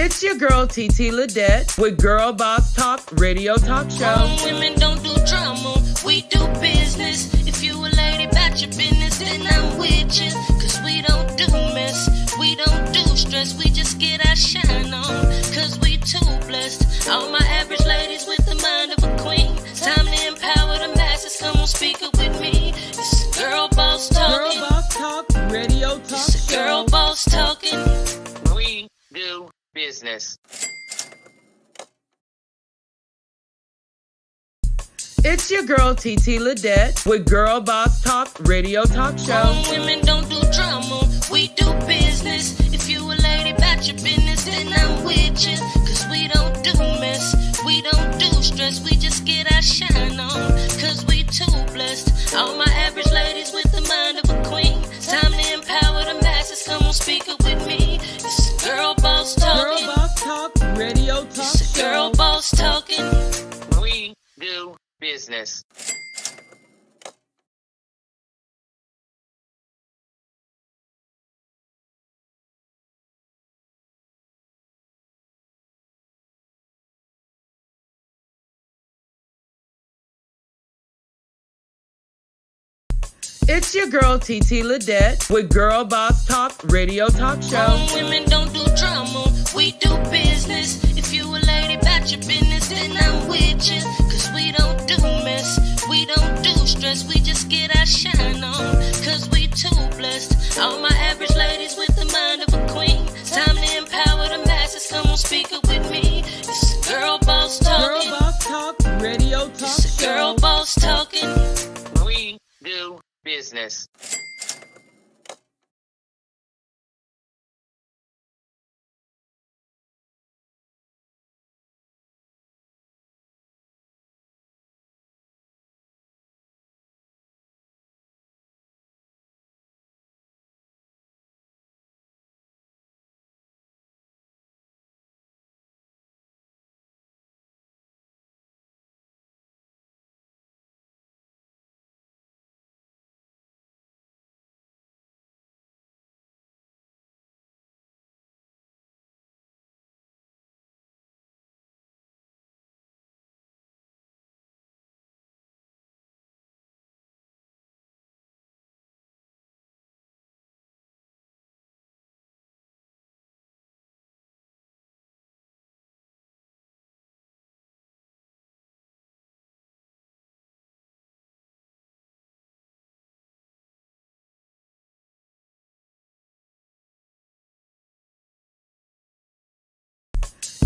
It's your girl TT Ledette with Girl Boss Talk Radio Talk Show. Women don't do drama, we do business. If you a lady about your business, then I'm with you. Cause we don't do mess, we don't do stress. We just get our shine on, cause we too blessed. All my average ladies with the mind of a queen. It's time to empower the masses, come on speak it with me. It's Girl Boss Talking. Girl Boss Talk Radio Talk It's Girl Boss Talking. We do business. It's your girl TT Ledette with Girl Boss Talk Radio Talk Show. Women don't do drama, we do business. If you a lady about your business, then I'm with you. Cause we don't do mess, we don't do stress. We just get our shine on, cause we too blessed. All my average ladies with the mind of a queen. It's time to empower the masses, come on speak it with me. It's Girl Boss Talking. Girl Boss Talk Radio Talk It's Show. Girl Boss Talking. We do business. It's your girl TT Ledette with Girl Boss Talk Radio Talk Show. Women don't do drama, we do business. If you a lady about your business, then I'm with you. Cause we don't do mess, we don't do stress. We just get our shine on, cause we too blessed. All my average ladies with the mind of a queen. It's time to empower the masses, come on speak it with me. It's Girl Boss Talking. Girl Boss Talk Radio Talk It's Show. Girl Boss Talking. We do business.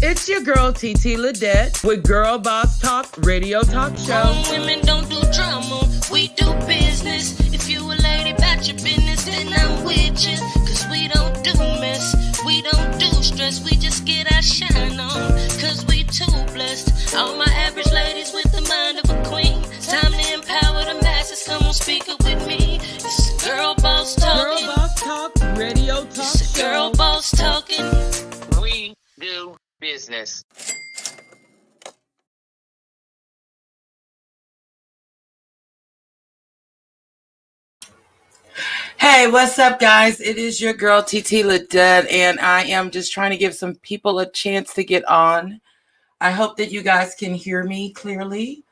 It's your girl TT Ledette with Girl Boss Talk Radio Talk Show. Women don't do drama, we do business. If you a lady about your business, then I'm with you. Cause we don't do mess, we don't do stress. We just get our shine on, cause we too blessed. All my average ladies with the mind of a queen. It's time to empower the masses, come on speak it with me. It's Girl Boss Talking. Girl Boss Talk Radio Talk It's Show. Girl Boss Talking. We do business. Hey, what's up, guys? It is your girl, TT Ledette, and I am just trying to give some people a chance to get on. I hope that you guys can hear me clearly.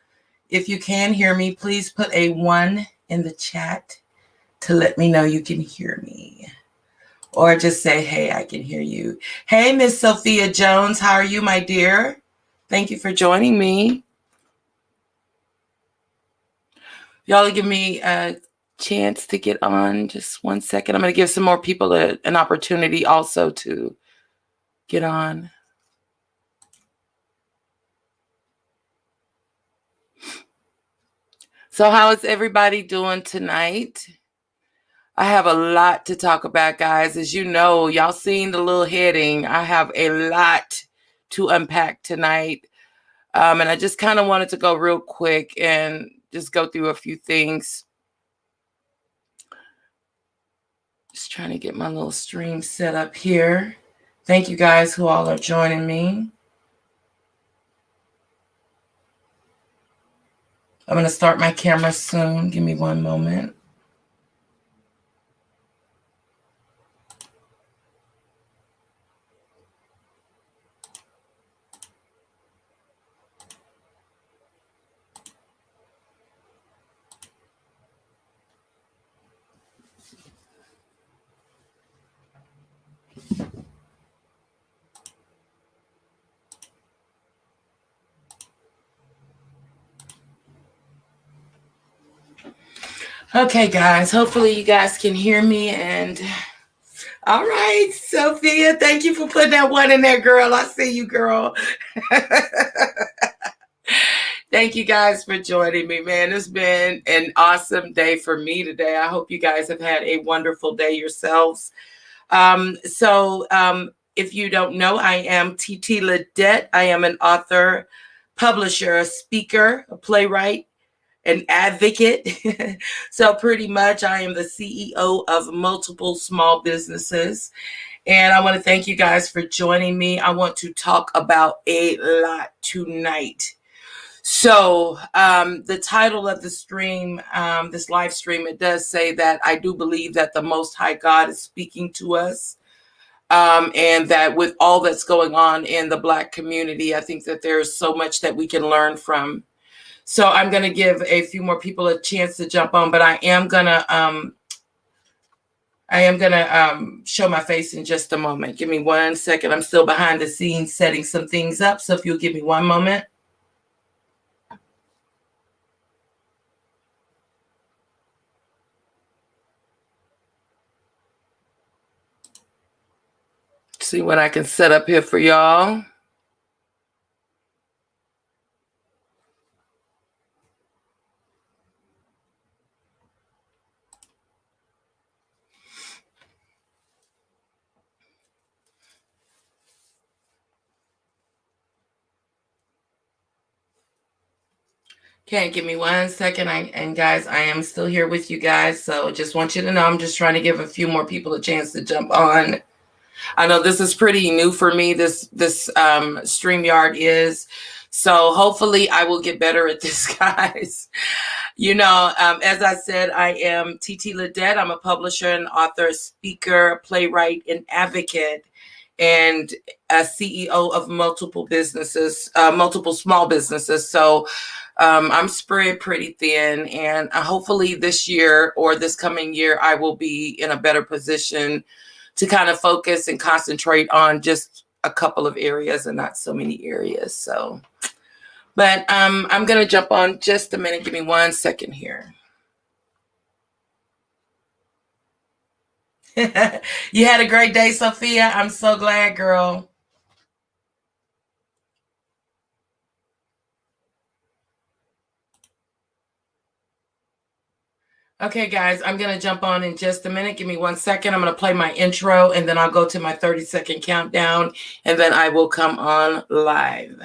If you can hear me, please put a 1 in the chat to let me know you can hear me. Or just say, hey, I can hear you. Hey, Miss Sophia Jones, how are you, my dear? Thank you for joining me. Y'all give me a chance to get on. Just 1 second. I'm going to give some more people an opportunity also to get on. So how is everybody doing tonight? I have a lot to talk about, guys. As you know, y'all seen the little heading. I have a lot to unpack tonight. And I just kind of wanted to go real quick and just go through a few things. Just trying to get my little stream set up here. Thank you guys who all are joining me. I'm going to start my camera soon. Give me 1 moment. Okay, guys, hopefully you guys can hear me. And all right, Sophia, thank you for putting that one in there, girl. I see you, girl. Thank you guys for joining me, man. It's been an awesome day for me today. I hope you guys have had a wonderful day yourselves. If you don't know, I am TT Ledette. I am an author, publisher, a speaker, a playwright, an advocate. So pretty much I am the CEO of multiple small businesses. And I want to thank you guys for joining me. I want to talk about a lot tonight. So the title of the stream, this live stream, it does say that I do believe that the Most High God is speaking to us. And that with all that's going on in the Black community, I think that there's so much that we can learn from. So I'm going to give a few more people a chance to jump on, but I am going to show my face in just a moment. Give me 1 second. I'm still behind the scenes setting some things up. So if you'll give me one moment. See what I can set up here for y'all. Okay, give me 1 second. And guys, I am still here with you guys. So just want you to know, I'm just trying to give a few more people a chance to jump on. I know this is pretty new for me. This StreamYard is. So hopefully I will get better at this, guys. You know, as I said, I am TT Ledette. I'm a publisher and author, speaker, playwright, and advocate, and a CEO of multiple businesses, multiple small businesses. So I'm spread pretty thin, and hopefully this year or this coming year, I will be in a better position to kind of focus and concentrate on just a couple of areas and not so many areas. So, but I'm going to jump on just a minute. Give me 1 second here. You had a great day, Sophia. I'm so glad, girl. Okay, guys, I'm going to jump on in just a minute. Give me 1 second. I'm going to play my intro, and then I'll go to my 30-second countdown, and then I will come on live.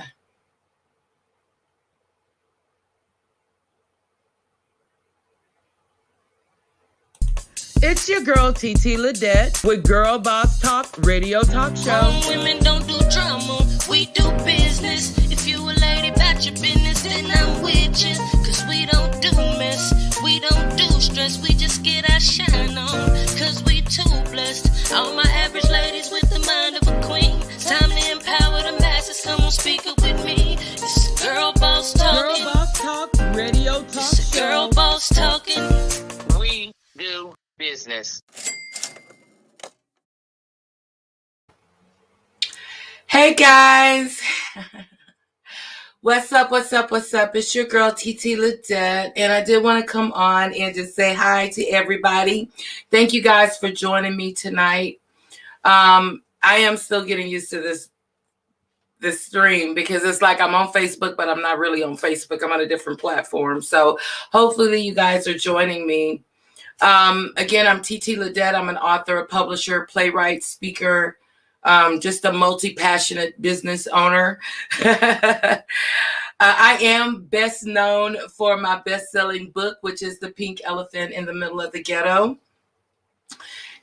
It's your girl, TT Ledette, with Girl Boss Talk Radio Talk Show. Women don't do drama, we do business. If you a lady about your business, then I'm with you. Cause we don't do mess, we don't do stress. We just get our shine on, cause we too blessed. All my average ladies with the mind of a queen. Time to empower the masses, come on, speak it with me. It's Girl Boss Talking. Girl Boss Talk Radio Talk It's Show. Girl Boss Talking. We do business. Hey, guys. What's up? It's your girl, TT Ledette, and I did want to come on and just say hi to everybody. Thank you guys for joining me tonight. I am still getting used to this stream because it's like I'm on Facebook, but I'm not really on Facebook. I'm on a different platform. So hopefully you guys are joining me. Again, I'm TT Ledette. I'm an author, a publisher, playwright, speaker, just a multi-passionate business owner. I am best known for my best-selling book, which is The Pink Elephant in the Middle of the Ghetto.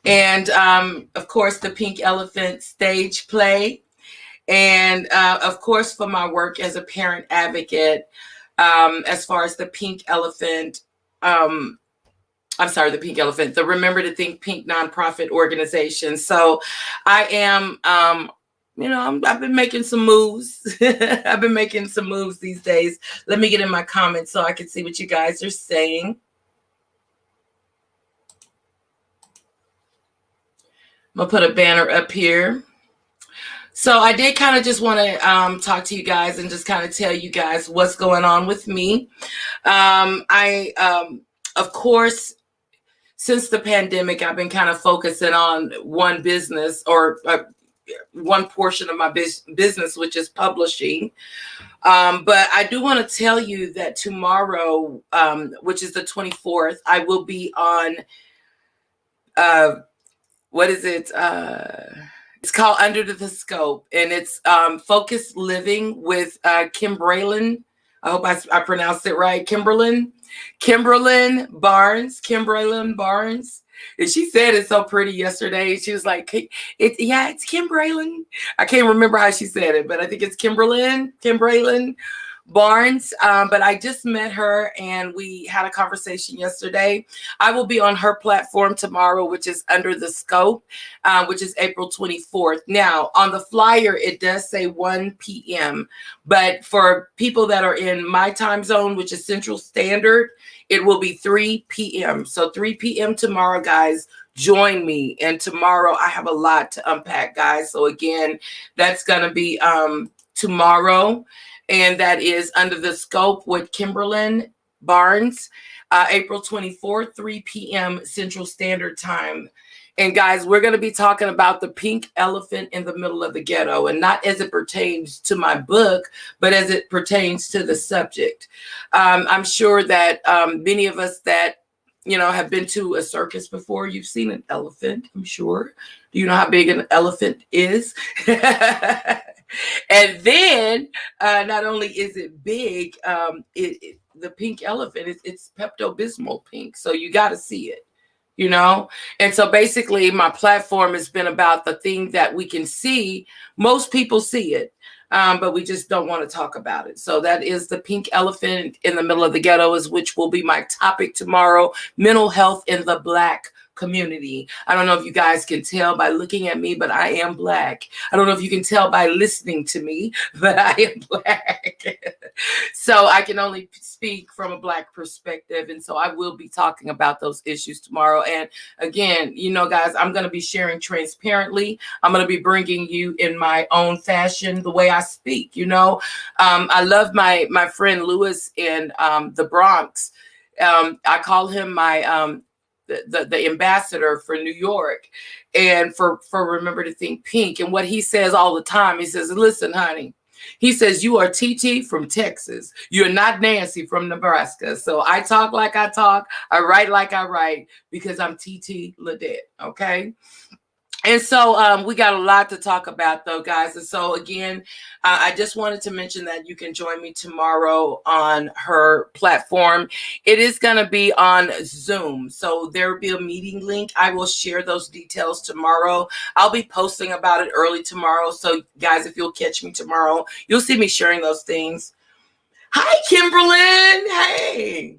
And, of course, The Pink Elephant stage play. And, of course, for my work as a parent advocate, as far as the Pink Elephant, the Remember to Think Pink nonprofit organization. So I am, I've been making some moves. I've been making some moves these days. Let me get in my comments so I can see what you guys are saying. I'm going to put a banner up here. So I did kind of just want to talk to you guys and just kind of tell you guys what's going on with me. of course, since the pandemic, I've been kind of focusing on one business or one portion of my business, which is publishing. But I do want to tell you that tomorrow, which is the 24th, I will be on, what is it? It's called Under the Scope, and it's Focused Living with Kim Braylon. I hope I pronounced it right. Kimberlyn Barnes. And she said it so pretty yesterday. She was like, it's Kim Braylon. I can't remember how she said it, but I think it's Kim Braylon Barnes. But I just met her and we had a conversation yesterday. I will be on her platform tomorrow, which is Under the Scope, which is April 24th. Now, on the flyer, it does say 1 p.m. But for people that are in my time zone, which is Central Standard, it will be 3 p.m. So 3 p.m. tomorrow, guys. Join me. And tomorrow I have a lot to unpack, guys. So again, that's going to be tomorrow. And that is Under the Scope with Kimberlyn Barnes, April 24th, 3 p.m. Central Standard Time. And guys, we're going to be talking about the pink elephant in the middle of the ghetto, and not as it pertains to my book, but as it pertains to the subject. I'm sure that many of us that, have been to a circus before, you've seen an elephant, I'm sure. Do you know how big an elephant is? And then not only is it big, the pink elephant, it's Pepto-Bismol pink. So you got to see it, And so basically my platform has been about the thing that we can see. Most people see it, but we just don't want to talk about it. So that is the pink elephant in the middle of the ghetto, which will be my topic tomorrow, mental health in the Black community. I don't know if you guys can tell by looking at me, but I am Black. I don't know if you can tell by listening to me, but I am Black. So I can only speak from a Black perspective. And so I will be talking about those issues tomorrow. And again, guys, I'm going to be sharing transparently. I'm going to be bringing you in my own fashion, the way I speak. I love my friend Lewis in the Bronx. I call him my the ambassador for New York and for Remember to Think Pink. And what he says all the time, he says, listen, honey, he says, you are TT from Texas. You're not Nancy from Nebraska. So I talk like I talk. I write like I write because I'm TT Ledette. Okay. And so we got a lot to talk about, though, guys. And so, again, I just wanted to mention that you can join me tomorrow on her platform. It is going to be on Zoom. So there will be a meeting link. I will share those details tomorrow. I'll be posting about it early tomorrow. So, guys, if you'll catch me tomorrow, you'll see me sharing those things. Hi, Kimberlyn. Hey.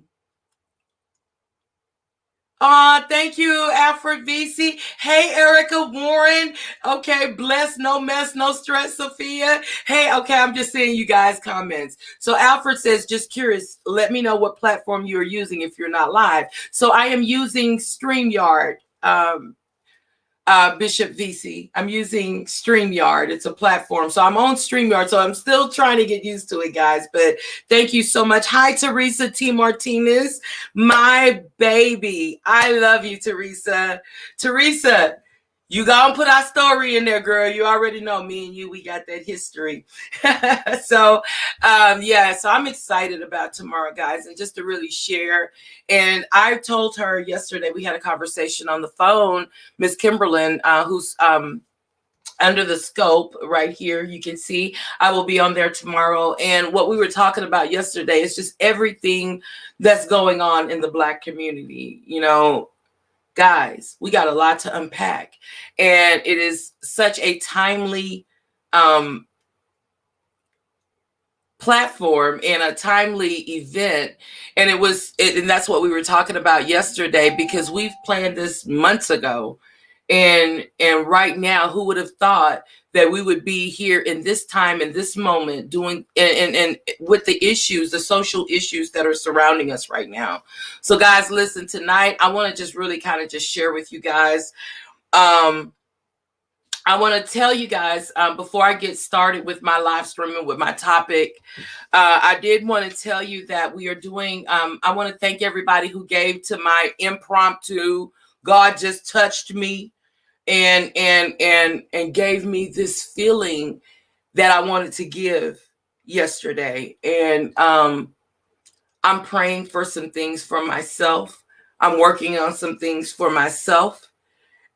Thank you, Alfred VC. Hey, Erica Warren. Okay, bless, no mess, no stress, Sophia. Hey, okay, I'm just seeing you guys' comments. So Alfred says, just curious, let me know what platform you're using if you're not live. So I am using StreamYard, Bishop VC. I'm using StreamYard. It's a platform. So I'm on StreamYard. So I'm still trying to get used to it, guys. But thank you so much. Hi, Teresa T. Martinez, my baby. I love you, Teresa. Teresa, you gonna put our story in there, girl. You already know me and you, we got that history. So I'm excited about tomorrow, guys, and just to really share. And I told her yesterday, we had a conversation on the phone, Miss Kimberlyn, who's Under the Scope right here. You can see I will be on there tomorrow. And what we were talking about yesterday is just everything that's going on in the Black community, Guys, we got a lot to unpack, and it is such a timely platform and a timely event. And and that's what we were talking about yesterday, because we've planned this months ago. And right now, who would have thought that we would be here in this time, in this moment, doing and with the issues, the social issues that are surrounding us right now. So guys, listen, tonight, I want to just really kind of just share with you guys. I want to tell you guys before I get started with my live streaming with my topic, I did want to tell you that we are doing. I want to thank everybody who gave to my impromptu. God just touched me and gave me this feeling that I wanted to give yesterday, and I'm praying for some things for myself. I'm working on some things for myself.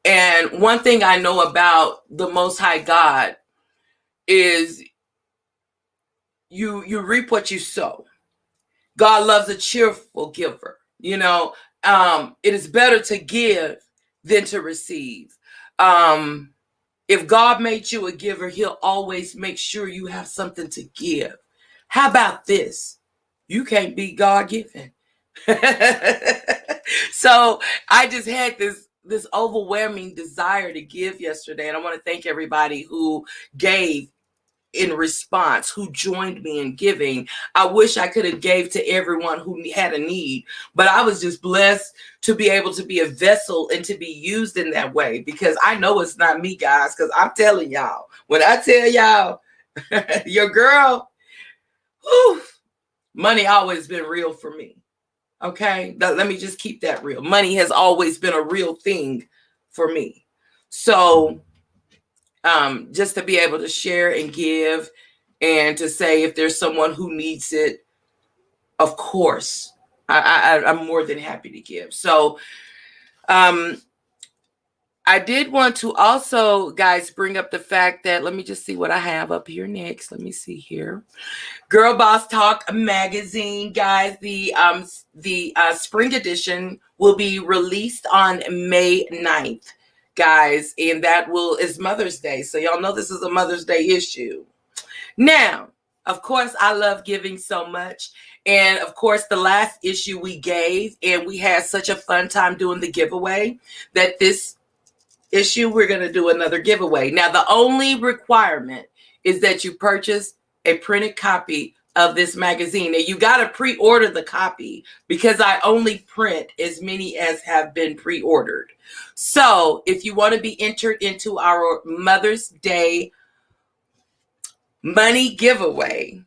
And one thing I know about the Most High God is you reap what you sow. God loves a cheerful giver. It is better to give than to receive. If God made you a giver, he'll always make sure you have something to give. How about this? You can't be God-given. So I just had this overwhelming desire to give yesterday, and I want to thank everybody who gave in response, who joined me in giving. I wish I could have gave to everyone who had a need, but I was just blessed to be able to be a vessel and to be used in that way, because I know it's not me, guys, because I'm telling y'all, when I tell y'all, your girl, whew, money always been real for me. Okay, let me just keep that real. Money has always been a real thing for me. So just to be able to share and give, and to say if there's someone who needs it, of course, I'm more than happy to give. So I did want to also, guys, bring up the fact that, let me just see what I have up here next. Let me see here. Girl Boss Talk magazine, guys. The spring edition will be released on May 9th, guys, and that is Mother's Day. So y'all know this is a Mother's Day issue. Now, of course, I love giving so much. And of course, the last issue we gave, and we had such a fun time doing the giveaway, that this issue we're going to do another giveaway. Now, the only requirement is that you purchase a printed copy of this magazine. Now, you got to pre-order the copy, because I only print as many as have been pre-ordered. So if you want to be entered into our Mother's Day money giveaway,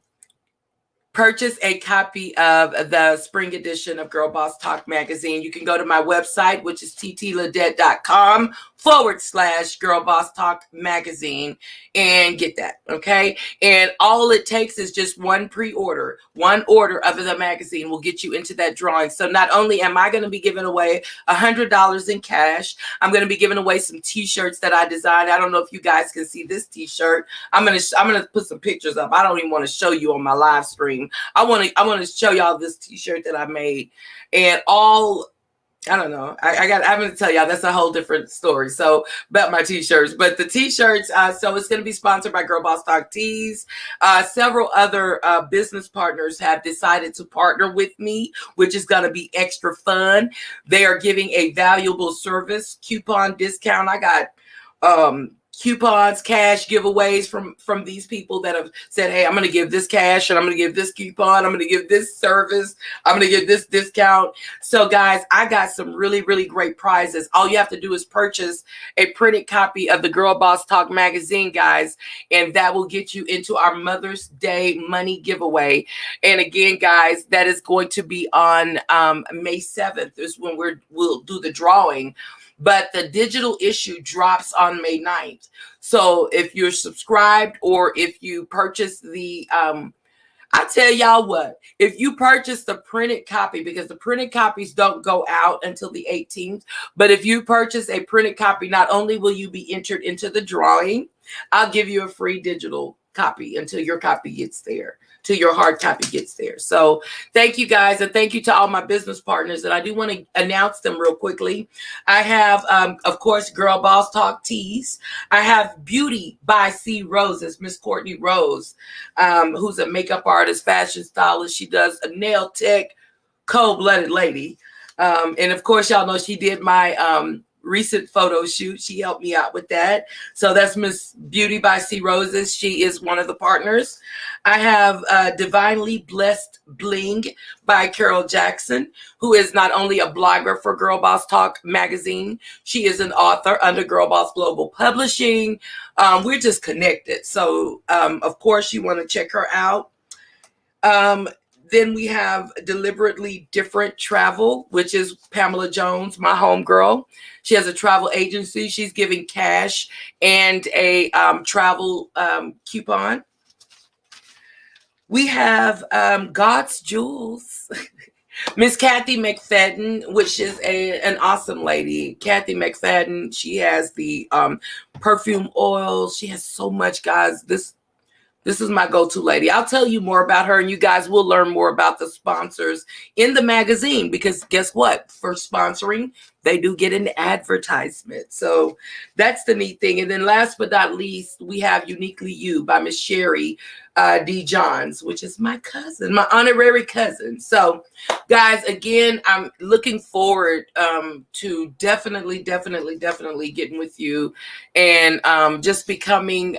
purchase a copy of the spring edition of Girl Boss Talk magazine. You can go to my website, which is ttladette.com/Girl Boss Talk magazine, and get that. Okay. And all it takes is just one pre-order. One order of the magazine will get you into that drawing. So not only am I going to be giving away $100 in cash, I'm going to be giving away some t-shirts that I designed. I don't know if you guys can see this t-shirt. I'm going to put some pictures up. I don't even want to show you on my live stream. I want to show y'all this t-shirt that I made, and I don't know. I'm going to tell y'all, that's a whole different story. So about my t-shirts, but the t-shirts, so it's going to be sponsored by Girl Boss Talk Tees. Several other business partners have decided to partner with me, which is going to be extra fun. They are giving a valuable service coupon discount. I got, coupons, cash giveaways from these people that have said, hey, I'm going to give this cash, and I'm going to give this coupon, I'm going to give this service, I'm going to give this discount. So guys, I got some really, really great prizes. All you have to do is purchase a printed copy of the Girl Boss Talk magazine, guys, and that will get you into our Mother's Day money giveaway. And again, guys, that is going to be on May 7th is when we'll do the drawing. But the digital issue drops on May 9th. So if you're subscribed, or if you purchase the, I tell y'all what, if you purchase the printed copy, because the printed copies don't go out until the 18th, but if you purchase a printed copy, not only will you be entered into the drawing, I'll give you a free digital copy until your copy gets there, till your hard copy gets there. So thank you guys, and thank you to all my business partners. And I do want to announce them real quickly. I have, of course, Girl Boss Talk Tees. I have Beauty by C Roses, Miss Courtney Rose, who's a makeup artist, fashion stylist. She does a nail tech, cold-blooded lady. And of course, y'all know she did my recent photo shoot. She helped me out with that. So that's Miss Beauty by C Roses. She is one of the partners. I have Divinely Blessed Bling by Carol Jackson, who is not only a blogger for Girl Boss Talk magazine, she is an author under Girl Boss Global Publishing. We're just connected. So, of course, you want to check her out. Then we have Deliberately Different Travel, which is Pamela Jones, my homegirl. She has a travel agency. She's giving cash and a travel coupon. We have God's Jewels. Miss Kathy McFadden, which is an awesome lady. Kathy McFadden, she has the perfume oils. She has so much, guys. This is my go-to lady. I'll tell you more about her, and you guys will learn more about the sponsors in the magazine, because guess what? For sponsoring, they do get an advertisement. So that's the neat thing. And then last but not least, we have Uniquely You by Miss Sherry D. Johns, which is my cousin, my honorary cousin. So guys, again, I'm looking forward to definitely getting with you and just becoming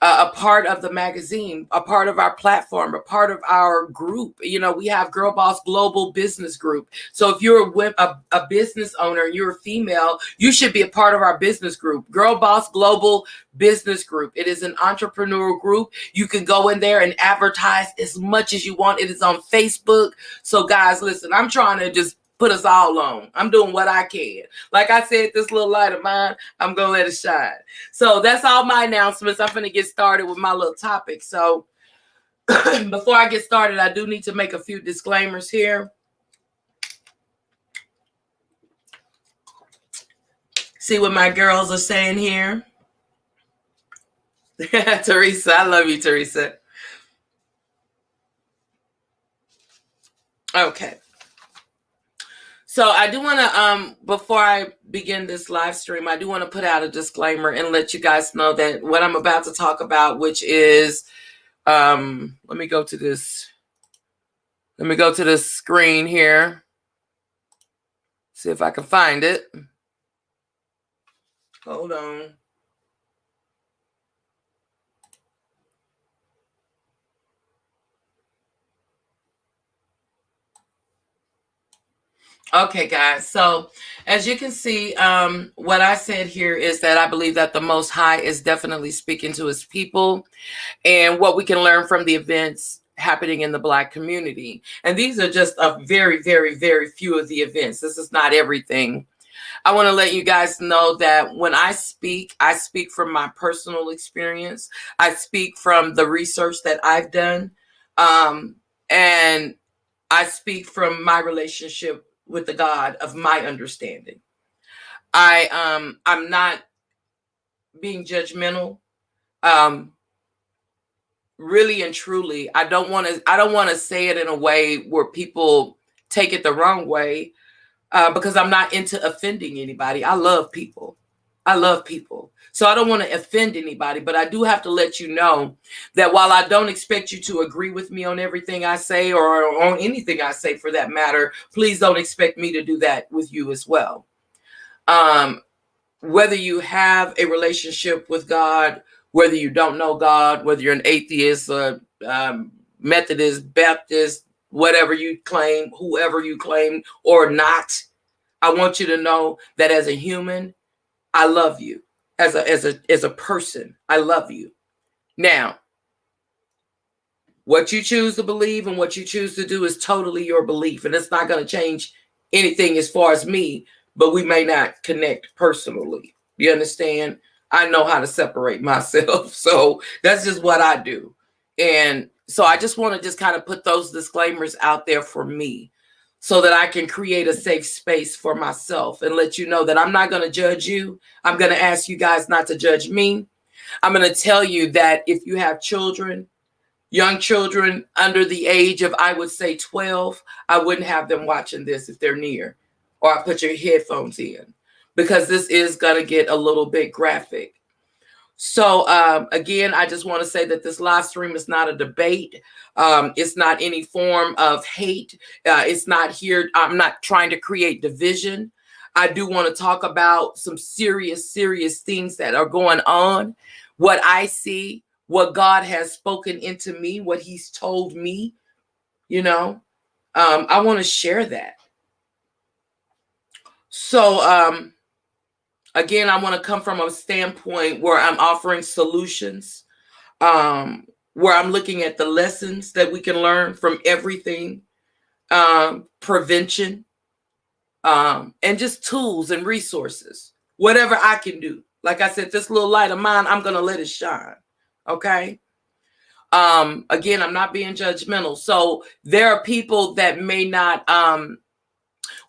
a part of the magazine, a part of our platform, a part of our group. You know, we have Girl Boss Global Business Group. So if you're a business owner and you're a female, you should be a part of our business group, Girl Boss Global Business Group. It is an entrepreneurial group. You can go in there and advertise as much as you want. It is on Facebook. So guys, listen, I'm trying to just put us all on. I'm doing what I can. Like I said, this little light of mine, I'm going to let it shine. So that's all my announcements. I'm going to get started with my little topic. So before I get started, I do need to make a few disclaimers here. See what my girls are saying here. Teresa, I love you, Teresa. Okay. So I do want to, before I begin this live stream, I do want to put out a disclaimer and let you guys know that what I'm about to talk about, which is, let me go to this screen here. See if I can find it. Hold on. Okay, guys. So as you can see, what I said here is that I believe that the Most High is definitely speaking to his people and what we can learn from the events happening in the Black community. And these are just a very, very, very few of the events. This is not everything. I want to let you guys know that when I speak from my personal experience. I speak from the research that I've done. And I speak from my relationship with the God of my understanding. I'm not being judgmental. Really and truly, I don't want to say it in a way where people take it the wrong way, because I'm not into offending anybody. I love people. So I don't want to offend anybody, but I do have to let you know that while I don't expect you to agree with me on everything I say or on anything I say for that matter, please don't expect me to do that with you as well. Whether you have a relationship with God, whether you don't know God, whether you're an atheist, Methodist, Baptist, whatever you claim, whoever you claim or not, I want you to know that as a human, I love you. As a person, I love you. Now, what you choose to believe and what you choose to do is totally your belief, and it's not going to change anything as far as me, but we may not connect personally. You understand? I know how to separate myself, so that's just what I do. And so I just want to just kind of put those disclaimers out there for me, so that I can create a safe space for myself and let you know that I'm not going to judge you. I'm going to ask you guys not to judge me. I'm going to tell you that if you have children, young children under the age of, I would say 12, I wouldn't have them watching this if they're near, or I put your headphones in, because this is going to get a little bit graphic. So again, I just want to say that this live stream is not a debate. It's not any form of hate. It's not here. I'm not trying to create division. I do want to talk about some serious things that are going on, what I see, what God has spoken into me, what he's told me, I want to share that. So, again, I want to come from a standpoint where I'm offering solutions, where I'm looking at the lessons that we can learn from everything, prevention, and just tools and resources, whatever I can do. Like I said, this little light of mine, I'm going to let it shine. Okay. Again, I'm not being judgmental. So there are people that may not,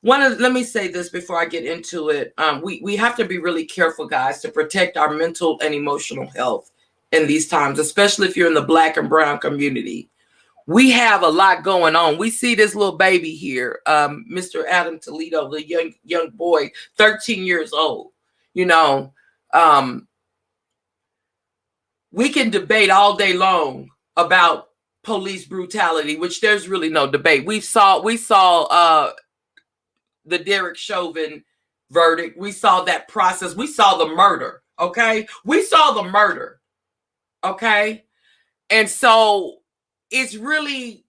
let me say this before I get into it. We have to be really careful, guys, to protect our mental and emotional health in these times, especially if you're in the Black and brown community. We have a lot going on. We see this little baby here, Mr. Adam Toledo, the young boy, 13 years old. We can debate all day long about police brutality, which there's really no debate. We saw the Derek Chauvin verdict. We saw that process. We saw the murder. Okay, we saw the murder. Okay, and so it's really,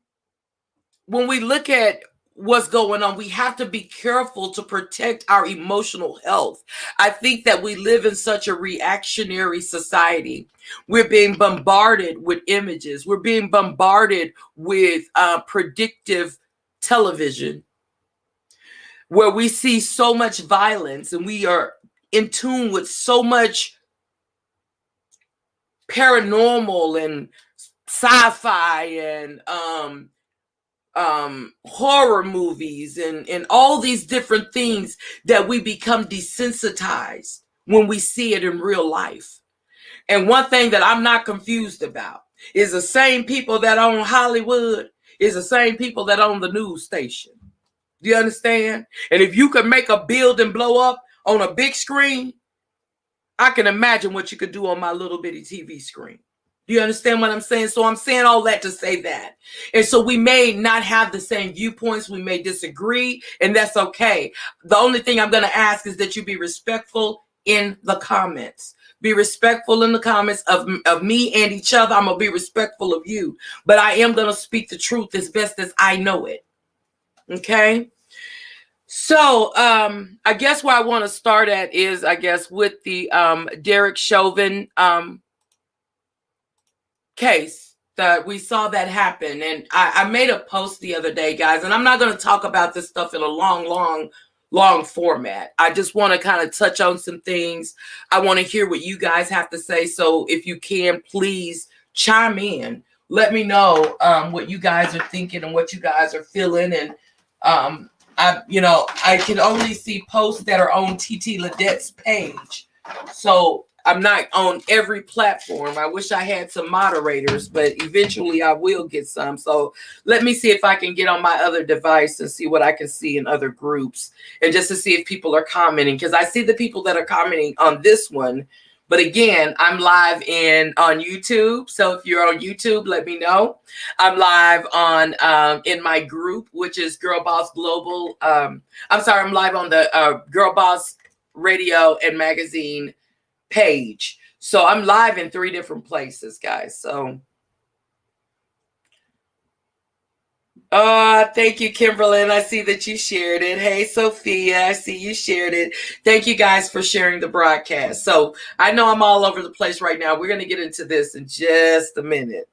when we look at what's going on, we have to be careful to protect our emotional health. I think that we live in such a reactionary society. We're being bombarded with images. We're being bombarded with predictive television, where we see so much violence, and we are in tune with so much paranormal and sci-fi and horror movies and all these different things, that we become desensitized when we see it in real life. And one thing that I'm not confused about is the same people that own Hollywood is the same people that own the news station. Do you understand? And if you could make a building blow up on a big screen, I can imagine what you could do on my little bitty TV screen. Do you understand what I'm saying? So I'm saying all that to say that. And so we may not have the same viewpoints. We may disagree, and that's okay. The only thing I'm going to ask is that you be respectful in the comments. Be respectful in the comments of me and each other. I'm going to be respectful of you. But I am going to speak the truth as best as I know it. Okay? So I guess where I want to start at is, I guess, with the Derek Chauvin case, that we saw that happen. And I made a post the other day, guys, and I'm not going to talk about this stuff in a long format. I just want to kind of touch on some things. I want to hear what you guys have to say. So if you can, please chime in. Let me know what you guys are thinking and what you guys are feeling. And I can only see posts that are on TT Ledette's page. So I'm not on every platform. I wish I had some moderators, but eventually I will get some. So let me see if I can get on my other device and see what I can see in other groups, and just to see if people are commenting, because I see the people that are commenting on this one. But again, I'm live on YouTube. So if you're on YouTube, let me know. I'm live on in my group, which is Girl Boss Global. I'm live on the Girl Boss Radio and Magazine page. So I'm live in 3 different places, guys. So thank you, Kimberly. I see that you shared it. Hey, Sophia, I see you shared it. Thank you guys for sharing the broadcast. So I know I'm all over the place right now. We're going to get into this in just a minute.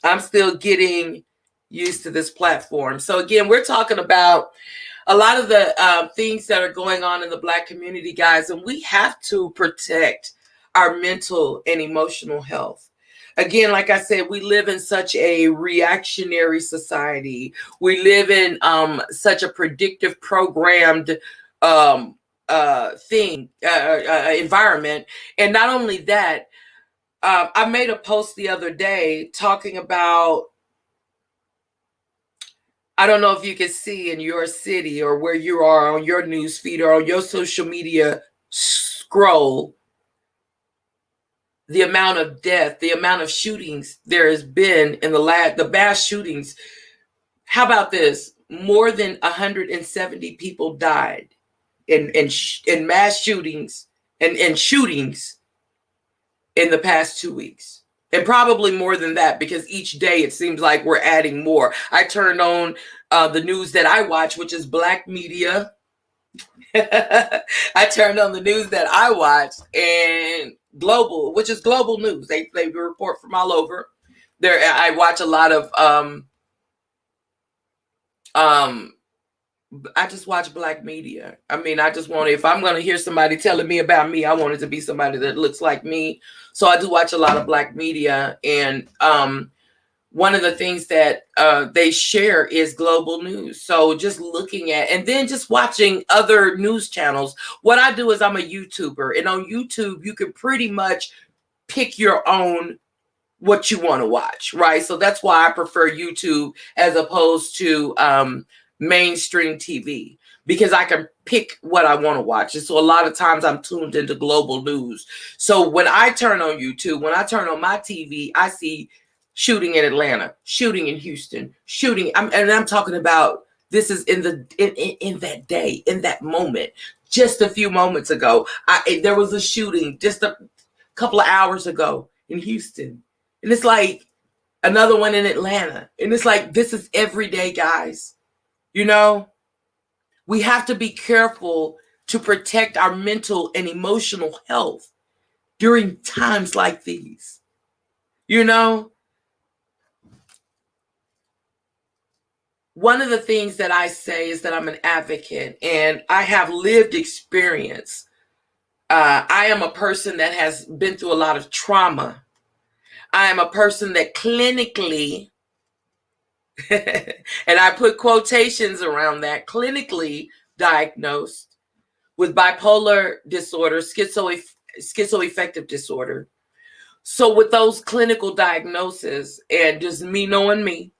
I'm still getting used to this platform. So again, we're talking about a lot of the things that are going on in the Black community, guys, and we have to protect our mental and emotional health. Again, like I said, we live in such a reactionary society. We live in such a predictive, programmed environment. And not only that, I made a post the other day talking about, I don't know if you can see in your city or where you are on your news feed or on your social media scroll, the amount of death, the amount of shootings there has been in the mass shootings. How about this? More than 170 people died in mass shootings and shootings in the past 2 weeks. And probably more than that, because each day it seems like we're adding more. I turned on the news that I watch, which is black media. I turned on the news that I watch, and global, which is global news. They report from all over. There, I watch a lot of I just watch black media. I mean, I just want, if I'm going to hear somebody telling me about me, I want it to be somebody that looks like me. So I do watch a lot of black media. And one of the things that they share is global news. So just looking at, and then just watching other news channels. What I do is I'm a YouTuber. And on YouTube, you can pretty much pick your own what you want to watch, right? So that's why I prefer YouTube as opposed to mainstream TV, because I can pick what I want to watch. And so a lot of times I'm tuned into global news. So when I turn on YouTube, when I turn on my TV, I see shooting in Atlanta, shooting in Houston, shooting. I'm talking about, this is in that day, in that moment. Just a few moments ago, there was a shooting just a couple of hours ago in Houston. And it's like another one in Atlanta. And it's like, this is every day, guys. You know, we have to be careful to protect our mental and emotional health during times like these. You know, one of the things that I say is that I'm an advocate and I have lived experience. I am a person that has been through a lot of trauma. I am a person that clinically, and I put quotations around that, clinically diagnosed with bipolar disorder, schizoaffective disorder. So with those clinical diagnoses and just me knowing me,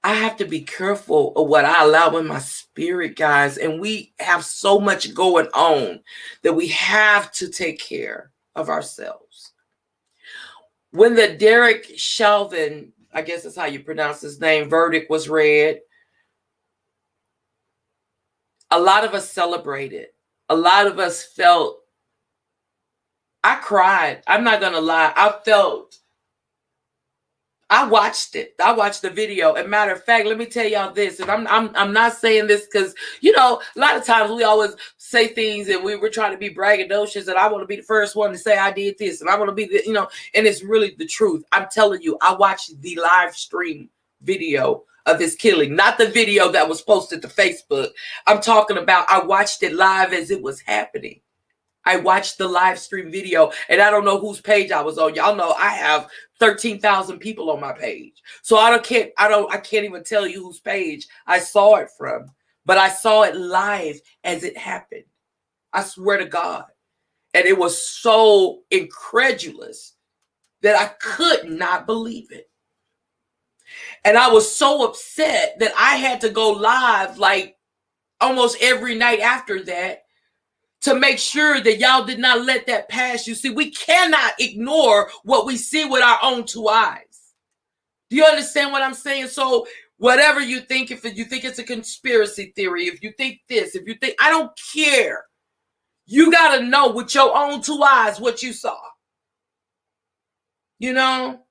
I have to be careful of what I allow in my spirit, guys. And we have so much going on that we have to take care of ourselves. When the Derek Chauvin, I guess that's how you pronounce his name, verdict was read, a lot of us celebrated. A lot of us felt, I cried. I'm not going to lie. I watched it. I watched the video. And matter of fact, let me tell y'all this. And I'm not saying this because, you know, a lot of times we always say things and we're trying to be braggadocious and I want to be the first one to say I did this and I want to be the, you know, and it's really the truth. I'm telling you, I watched the live stream video of his killing, not the video that was posted to Facebook. I'm talking about, I watched it live as it was happening. I watched the live stream video, and I don't know whose page I was on. Y'all know I have 13,000 people on my page. So I can't even tell you whose page I saw it from, but I saw it live as it happened. I swear to God. And it was so incredulous that I could not believe it. And I was so upset that I had to go live like almost every night after that to make sure that y'all did not let that pass you. See, we cannot ignore what we see with our own two eyes. Do you understand what I'm saying? So whatever you think, if you think it's a conspiracy theory, if you think this, if you think, I don't care. You got to know with your own two eyes what you saw. You know?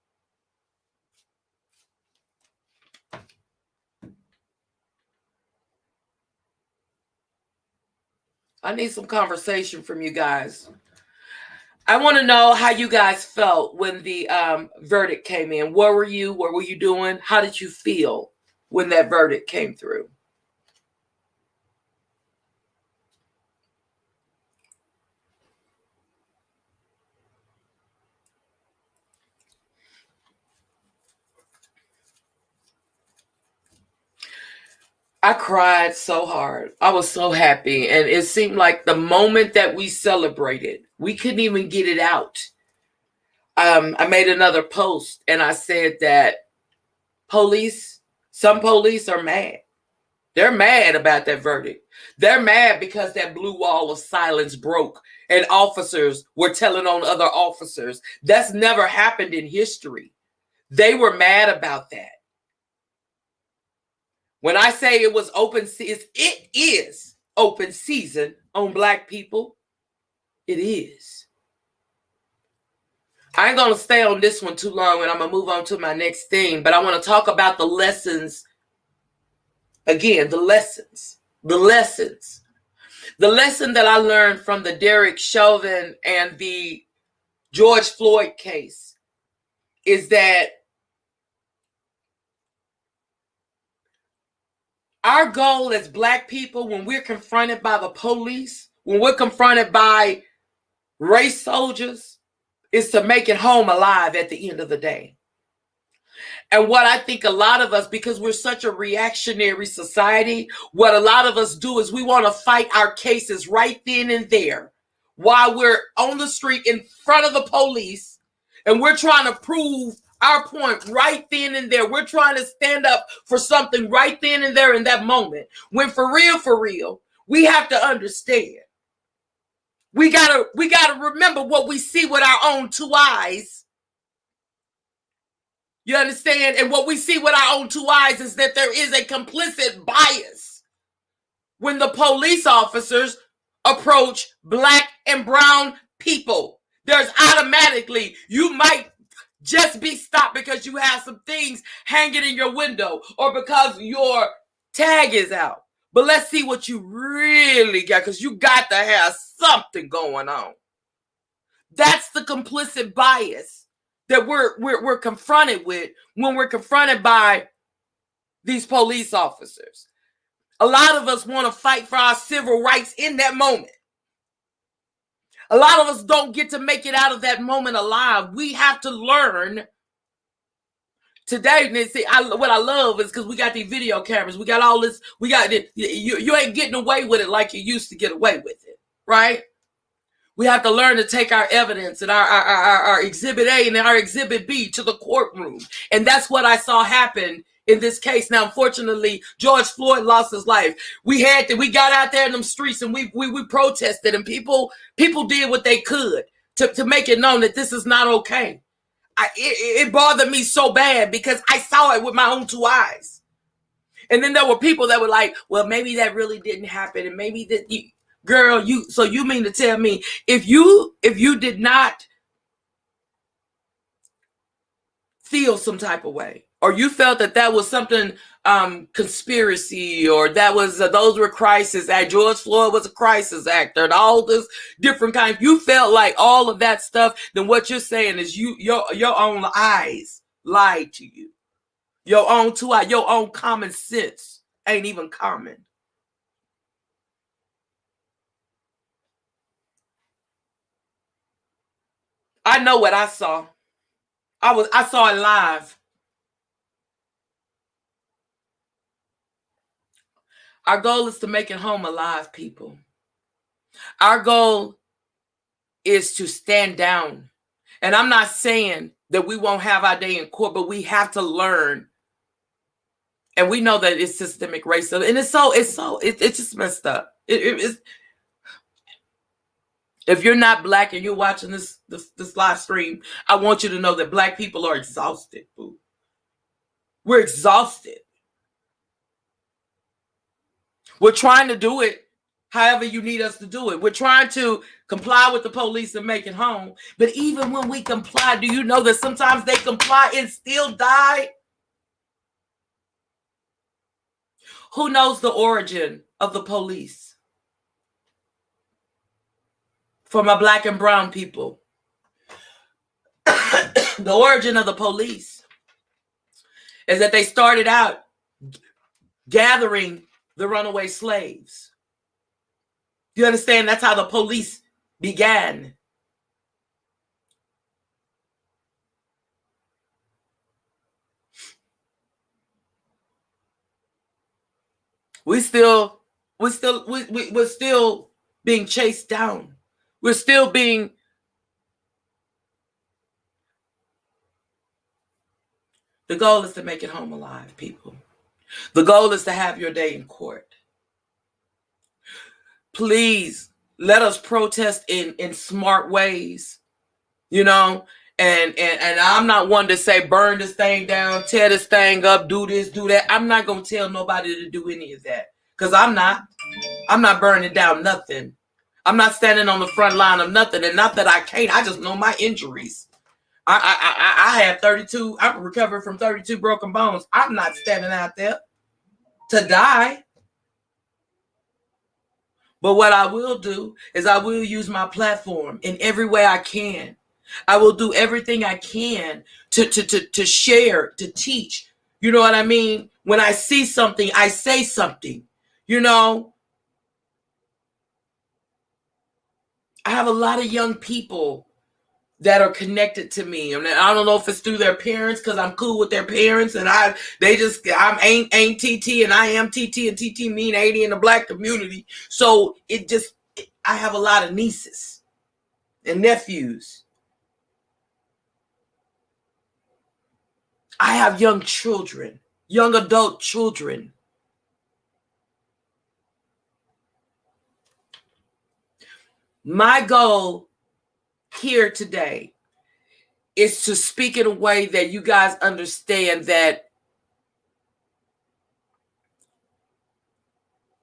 I need some conversation from you guys. I want to know how you guys felt when the verdict came in. Where were you? What were you doing? How did you feel when that verdict came through? I cried so hard. I was so happy. And it seemed like the moment that we celebrated, we couldn't even get it out. I made another post and I said that some police are mad. They're mad about that verdict. They're mad because that blue wall of silence broke and officers were telling on other officers. That's never happened in history. They were mad about that. When I say it was open, it is open season on Black people. It is. I ain't going to stay on this one too long, and I'm going to move on to my next thing. But I want to talk about the lessons. Again, the lessons. The lessons. The lesson that I learned from the Derek Chauvin and the George Floyd case is that our goal as Black people, when we're confronted by the police, when we're confronted by race soldiers, is to make it home alive at the end of the day. And what I think a lot of us, because we're such a reactionary society, what a lot of us do is we want to fight our cases right then and there while we're on the street in front of the police, and we're trying to prove our point right then and there. We're trying to stand up for something right then and there in that moment. When for real, we have to understand. We gotta remember what we see with our own two eyes. You understand? And what we see with our own two eyes is that there is a complicit bias when the police officers approach Black and brown people. There's automatically, you might just be stopped because you have some things hanging in your window or because your tag is out. But let's see what you really got, because you got to have something going on. That's the complicit bias that we're confronted with when we're confronted by these police officers. A lot of us want to fight for our civil rights in that moment. A lot of us don't get to make it out of that moment alive. We have to learn today. And see, what I love is because we got these video cameras. We got all this. We got it. You ain't getting away with it like you used to get away with it, right? We have to learn to take our evidence and our Exhibit A and our Exhibit B to the courtroom. And that's what I saw happen in this case. Now, unfortunately, George Floyd lost his life. We got out there in them streets and we protested, and people did what they could to make it known that this is not okay. It bothered me so bad because I saw it with my own two eyes. And then there were people that were like, well, maybe that really didn't happen. And maybe that girl, so you mean to tell me if you did not feel some type of way, or you felt that was something conspiracy, or that was those were crisis act, George Floyd was a crisis actor, and all this different kind. If you felt like all of that stuff, then what you're saying is your own eyes lied to you. Your own two eyes, your own common sense ain't even common. I know what I saw. I saw it live. Our goal is to make it home alive, people. Our goal is to stand down. And I'm not saying that we won't have our day in court, but we have to learn. And we know that it's systemic racism. And it's just messed up. It's, if you're not Black and you're watching this live stream, I want you to know that Black people are exhausted, boo. We're exhausted. We're trying to do it however you need us to do it. We're trying to comply with the police and make it home. But even when we comply, do you know that sometimes they comply and still die? Who knows the origin of the police? For my Black and brown people, the origin of the police is that they started out gathering the runaway slaves. You understand? That's how the police began. We're still being chased down. We're still being the goal is to make it home alive, people. The goal is to have your day in court. Please let us protest in smart ways, you know. And I'm not one to say burn this thing down, tear this thing up, do this, do that. I'm not gonna tell nobody to do any of that, because I'm not. I'm not burning down nothing. I'm not standing on the front line of nothing. And not that I can't. I just know my injuries. I had 32. I'm recovering from 32 broken bones. I'm not standing out there to die. But what I will do is I will use my platform in every way I can. I will do everything I can to share, to teach. You know what I mean? When I see something, I say something. You know, I have a lot of young people that are connected to me. I mean, I don't know if it's through their parents because I'm cool with their parents, and I'm ain't TT and I am TT, and TT mean 80 in the black community. So I have a lot of nieces and nephews. I have young children, young adult children. My goal here today is to speak in a way that you guys understand that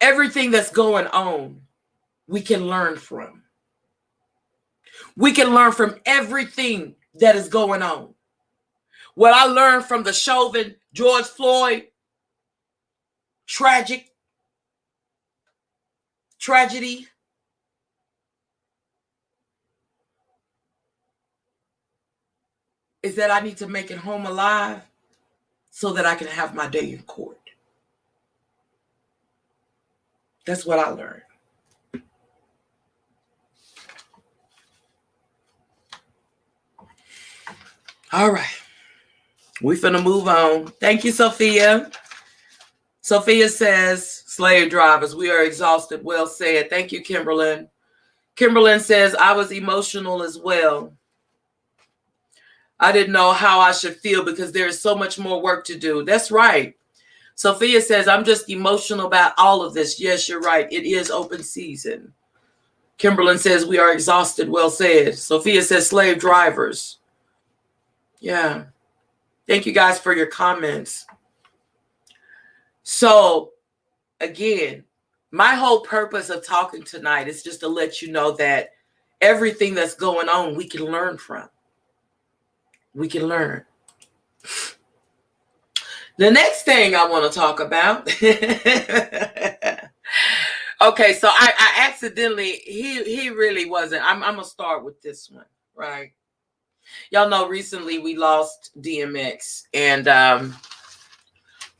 everything that's going on, we can learn from. We can learn from everything that is going on. What I learned from the Chauvin, George Floyd tragedy is that I need to make it home alive so that I can have my day in court. That's what I learned. All right. We finna move on. Thank you, Sophia. Sophia says, slave drivers, we are exhausted. Well said. Thank you, Kimberlyn. Kimberlyn says, I was emotional as well. I didn't know how I should feel because there is so much more work to do. That's right. Sophia says, I'm just emotional about all of this. Yes, you're right. It is open season. Kimberlyn says, we are exhausted. Well said. Sophia says, slave drivers. Yeah. Thank you guys for your comments. So, again, my whole purpose of talking tonight is just to let you know that everything that's going on, we can learn from. We can learn. The next thing I want to talk about. Okay, so I accidentally, he really wasn't. I'm going to start with this one, right? Y'all know recently we lost DMX, and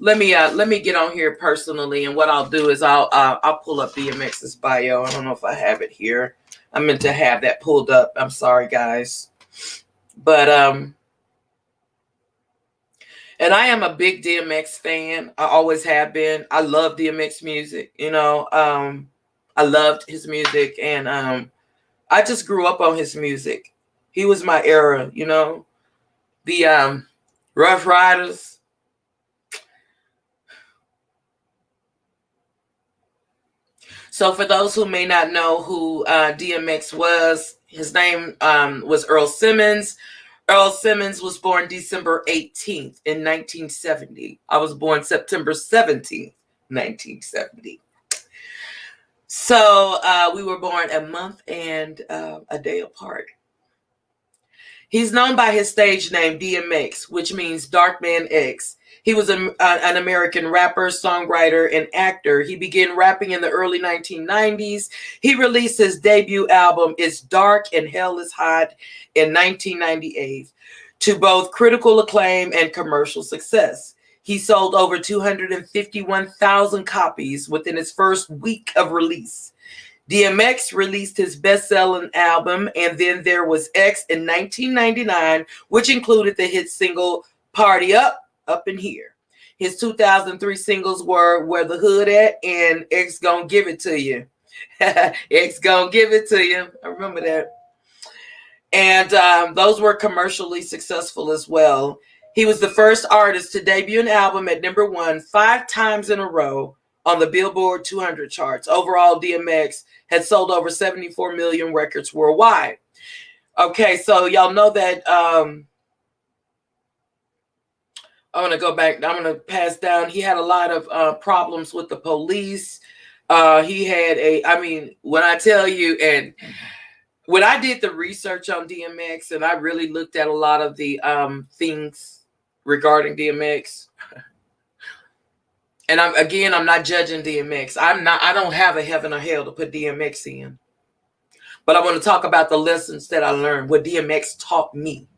let me get on here personally, and what I'll do is I'll pull up DMX's bio. I don't know if I have it here. I meant to have that pulled up. I'm sorry, guys, but and I am a big DMX fan. I always have been. I love DMX music. You know, I loved his music, and I just grew up on his music. He was my era. You know, the Rough Riders. So for those who may not know who DMX was, his name was Earl Simmons. Earl Simmons was born December 18th in 1970. I was born September 17th, 1970. So we were born a month and a day apart. He's known by his stage name DMX, which means Dark Man X. He was an American rapper, songwriter, and actor. He began rapping in the early 1990s. He released his debut album, It's Dark and Hell is Hot, in 1998, to both critical acclaim and commercial success. He sold over 251,000 copies within his first week of release. DMX released his best-selling album, And Then There Was X, in 1999, which included the hit single Party Up in Here. His 2003 singles were Where the Hood At and X Gon' Give It To You. X Gon' Give It To You. I remember that. And those were commercially successful as well. He was the first artist to debut an album at number 1 5 times in a row on the Billboard 200 charts. Overall, DMX had sold over 74 million records worldwide. Okay, so y'all know that I'm going to go back. I'm going to pass down. He had a lot of problems with the police. He had when I tell you, and when I did the research on DMX and I really looked at a lot of the things regarding DMX, and I'm not judging DMX. I don't have a heaven or hell to put DMX in. But I want to talk about the lessons that I learned, what DMX taught me.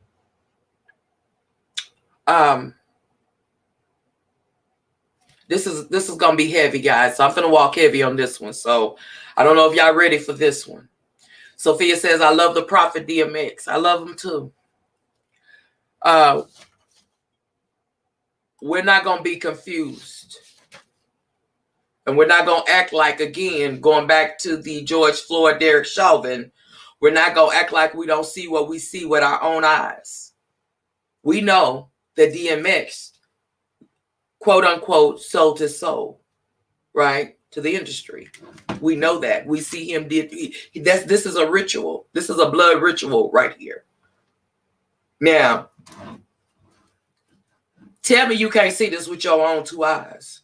This is gonna be heavy, guys. So I'm gonna walk heavy on this one. So I don't know if y'all ready for this one. Sophia says, I love the prophet DMX. I love him too. We're not gonna be confused. And we're not gonna act like, again, going back to the George Floyd, Derek Chauvin, we're not gonna act like we don't see what we see with our own eyes. We know that DMX, quote unquote, sold his soul, right, to the industry. We know that. We see him this is a ritual. This is a blood ritual right here. Now, tell me you can't see this with your own two eyes.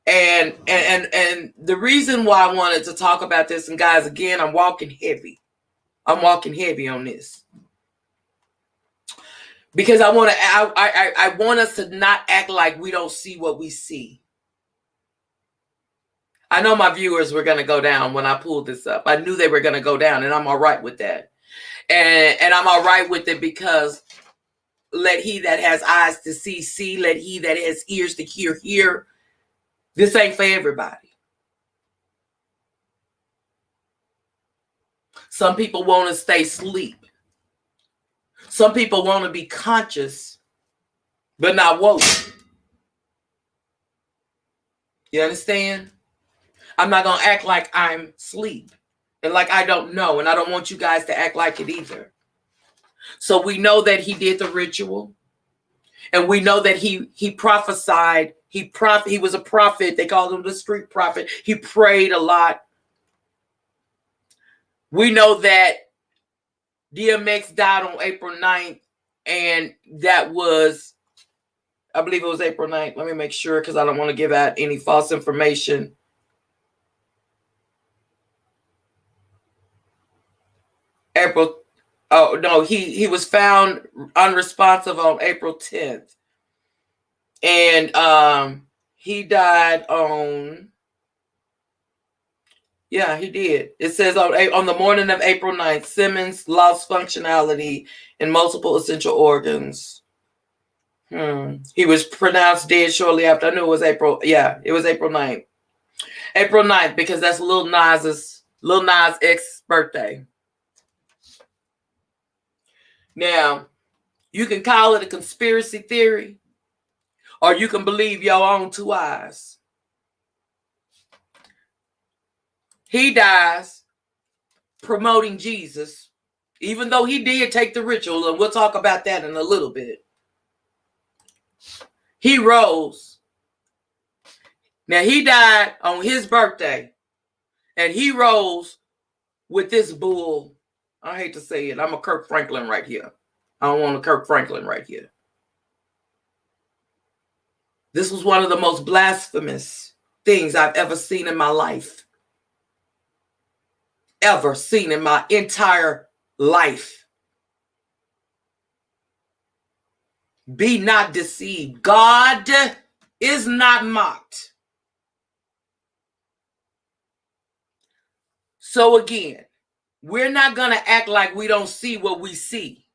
And the reason why I wanted to talk about this, and guys, again, I'm walking heavy. I'm walking heavy on this. Because I want us to not act like we don't see what we see. I know my viewers were going to go down when I pulled this up. I knew they were going to go down, and I'm all right with that. And I'm all right with it because let he that has eyes to see, see. Let he that has ears to hear, hear. This ain't for everybody. Some people want to stay asleep. Some people want to be conscious, but not woke. You understand? I'm not going to act like I'm asleep and like I don't know. And I don't want you guys to act like it either. So we know that he did the ritual. And we know that he prophesied. He was a prophet. They called him the street prophet. He prayed a lot. We know that DMX died on April 9th. And that was, I believe it was April 9th. Let me make sure because I don't want to give out any false information. He was found unresponsive on April 10th. And he died on, he did. It says on the morning of April 9th, Simmons lost functionality in multiple essential organs. He was pronounced dead shortly after. I knew it was April. Yeah, it was April 9th. April 9th, because that's Lil Nas X's birthday. Now, you can call it a conspiracy theory, or you can believe your own two eyes. He dies promoting Jesus, even though he did take the ritual, and we'll talk about that in a little bit. He rose. Now, he died on his birthday, and he rose with this bull. I hate to say it. I'm a Kirk Franklin right here. I don't want a Kirk Franklin right here. This was one of the most blasphemous things I've ever seen in my life. Ever seen in my entire life. Be not deceived. God is not mocked. So again, we're not going to act like we don't see what we see.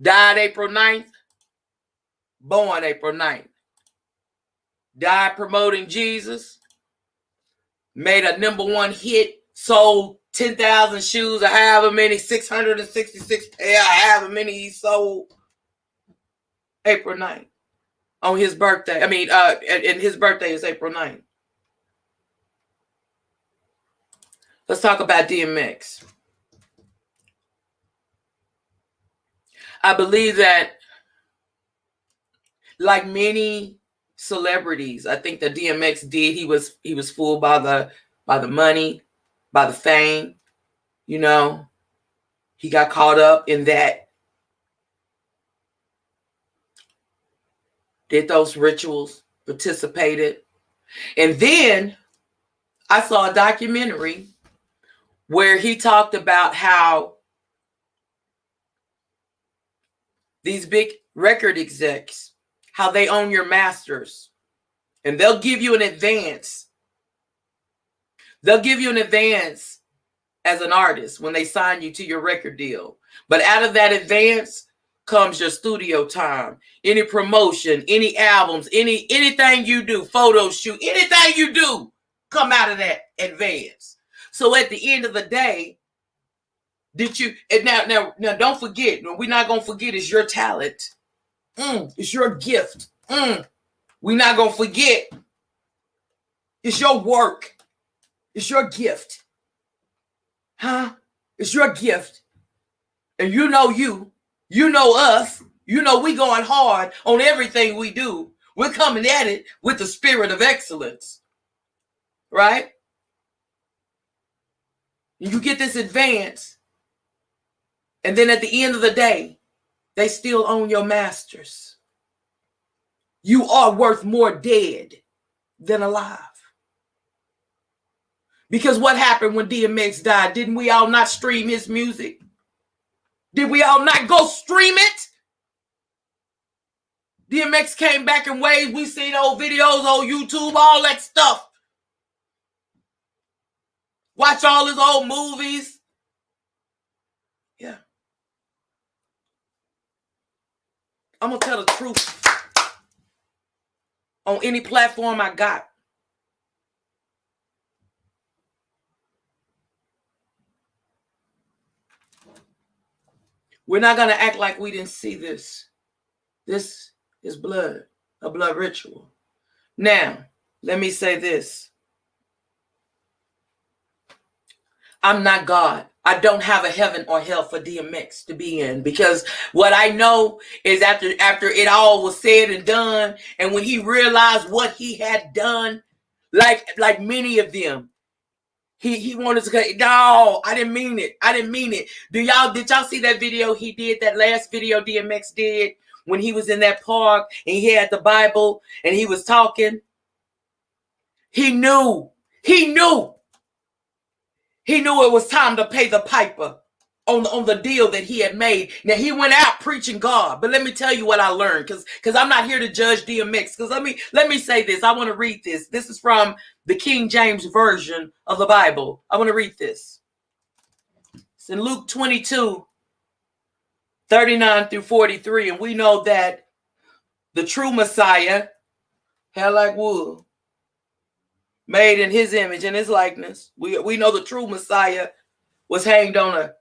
Died April 9th. Born April 9th. Died promoting Jesus. Made a #1 hit. Sold 10,000 shoes or however many. 666 pair. However many he sold. April 9th. On his birthday. And his birthday is April 9th. Let's talk about DMX. I believe that, like many celebrities, I think that DMX did. He was fooled by the money, by the fame. You know, he got caught up in that. Did those rituals, participated. And then I saw a documentary where he talked about how these big record execs, how they own your masters. And they'll give you an advance. They'll give you an advance as an artist when they sign you to your record deal. But out of that advance comes your studio time, any promotion, any albums, anything you do, photo shoot, anything you do come out of that advance. So at the end of the day, now don't forget, we're not going to forget it's your talent. It's your gift. We're not going to forget it's your work. It's your gift. It's your gift. And you know us, we going hard on everything we do. We're coming at it with the spirit of excellence. Right? You get this advance. And then at the end of the day, they still own your masters. You are worth more dead than alive. Because what happened when DMX died? Didn't we all not stream his music? Did we all not go stream it? DMX came back in waves. We seen old videos on YouTube, all that stuff. Watch all his old movies. Yeah. I'm going to tell the truth on any platform I got. We're not going to act like we didn't see this. This is blood, a blood ritual. Now, let me say this. I'm not God. I don't have a heaven or hell for DMX to be in, because what I know is after it all was said and done, and when he realized what he had done, like many of them, he wanted to say, no, I didn't mean it. I didn't mean it. Did y'all see that video he did, that last video DMX did when he was in that park and he had the Bible and he was talking? He knew it was time to pay the piper on the deal that he had made. Now, he went out preaching God, but let me tell you what I learned, because I'm not here to judge DMX. Because let me say this. I want to read this. This is from the King James Version of the Bible. I want to read this. It's in Luke 22, 39 through 43. And we know that the true Messiah had like wood, made in his image and his likeness. We know the true Messiah was hanged on a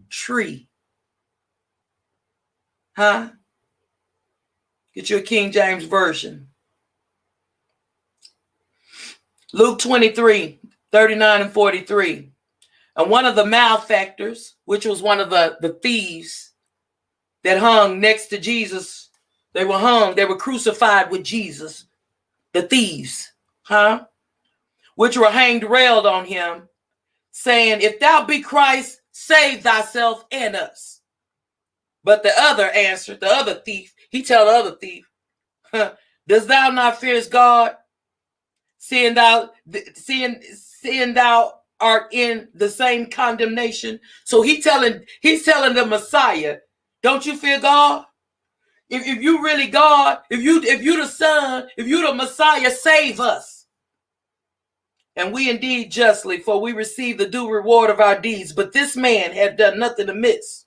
tree. Get you a King James Version. Luke 23, 39 and 43. And one of the malefactors, which was one of the thieves that hung next to Jesus, they were crucified with Jesus. The thieves, which were hanged railed on him, saying, if thou be Christ, save thyself and us. But the other answered, the other thief, he tell the other thief, does thou not fear God, seeing thou art in the same condemnation? So he's telling the Messiah, don't you fear God? If you really God, if you the Son, if you the Messiah, save us. And we indeed justly, for we receive the due reward of our deeds. But this man had done nothing amiss.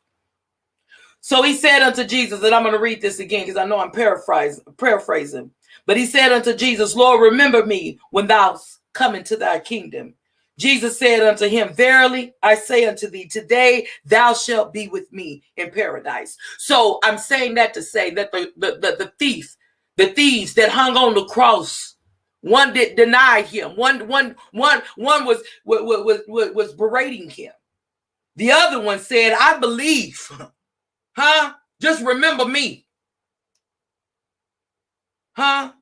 So he said unto Jesus, and I'm going to read this again because I know I'm paraphrasing. But he said unto Jesus, Lord, remember me when thou come into thy kingdom. Jesus said unto him, verily, I say unto thee, today thou shalt be with me in paradise. So I'm saying that to say that the thieves that hung on the cross, one did deny him. One was berating him. The other one said, I believe. Just remember me. I'm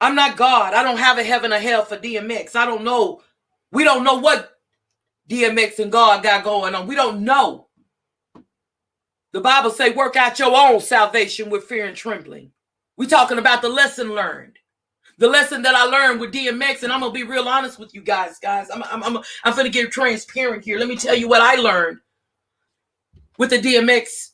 not God. I don't have a heaven or hell for DMX. I don't know. We don't know what DMX and God got going on. We don't know. The Bible say, work out your own salvation with fear and trembling. We're talking about the lesson learned. The lesson that I learned with DMX, and I'm gonna be real honest with you guys. I'm gonna get transparent here. Let me tell you what I learned with the DMX,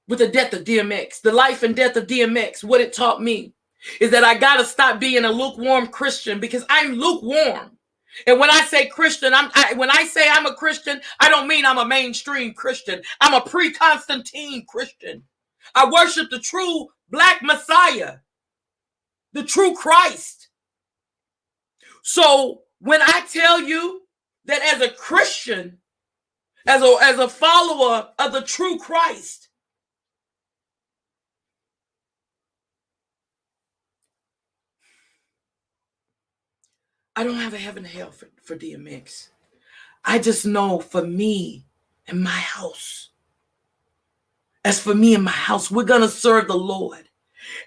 with the death of DMX, the life and death of DMX. What it taught me is that I gotta stop being a lukewarm Christian, because I'm lukewarm. And when I say Christian, when I say I'm a Christian, I don't mean I'm a mainstream Christian. I'm a pre-Constantine Christian. I worship the true Black Messiah, the true Christ. So when I tell you that as a Christian, as a follower of the true Christ, I don't have a heaven and hell for DMX. I just know for me and my house, as for me and my house, we're gonna serve the Lord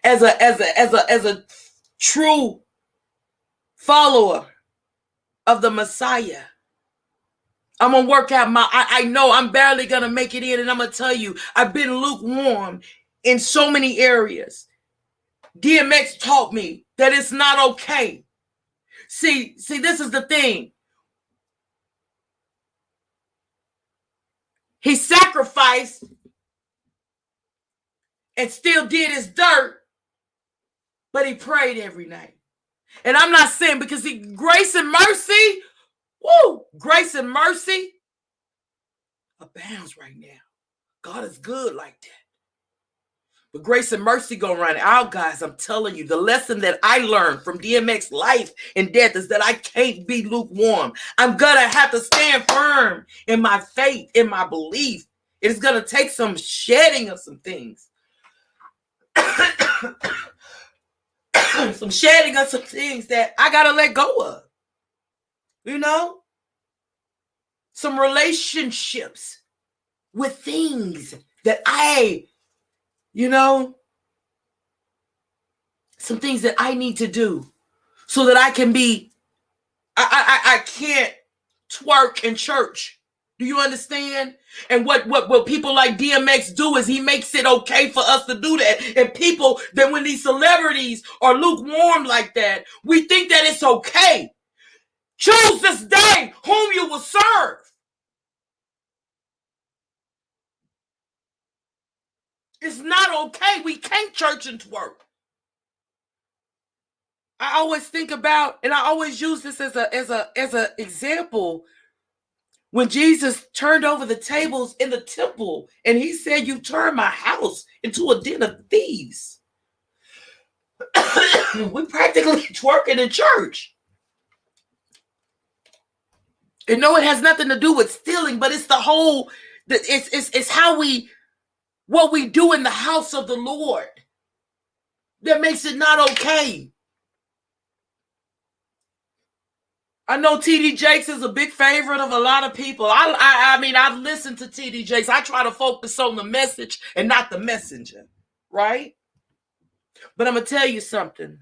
as a true follower of the Messiah. I'm gonna work out I know I'm barely gonna make it in, and I'm gonna tell you, I've been lukewarm in so many areas. DMX taught me that it's not okay. See, this is the thing. He sacrificed and still did his dirt, but he prayed every night. And I'm not saying, because grace and mercy, grace and mercy abounds right now. God is good like that. But grace and mercy gonna run out, guys. I'm telling you, the lesson that I learned from DMX life and death is that I can't be lukewarm. I'm gonna have to stand firm in my faith, in my belief. It is gonna take some shedding of some things. Some shedding of some things that I gotta let go of. You know? Some relationships with things that some things that I need to do so that I can be, I can't twerk in church. Do you understand? And what people like DMX do is he makes it okay for us to do that. And people, then when these celebrities are lukewarm like that, we think that it's okay. Choose this day whom you will serve. It's not okay. We can't church and twerk. I always think about, and I always use this as a example, when Jesus turned over the tables in the temple and he said, "You turned my house into a den of thieves." We practically twerking in church. And no, it has nothing to do with stealing, but it's the whole, it's how what we do in the house of the Lord that makes it not okay. I know TD Jakes is a big favorite of a lot of people. I mean, I've listened to TD Jakes. I try to focus on the message and not the messenger, right? But I'm going to tell you something.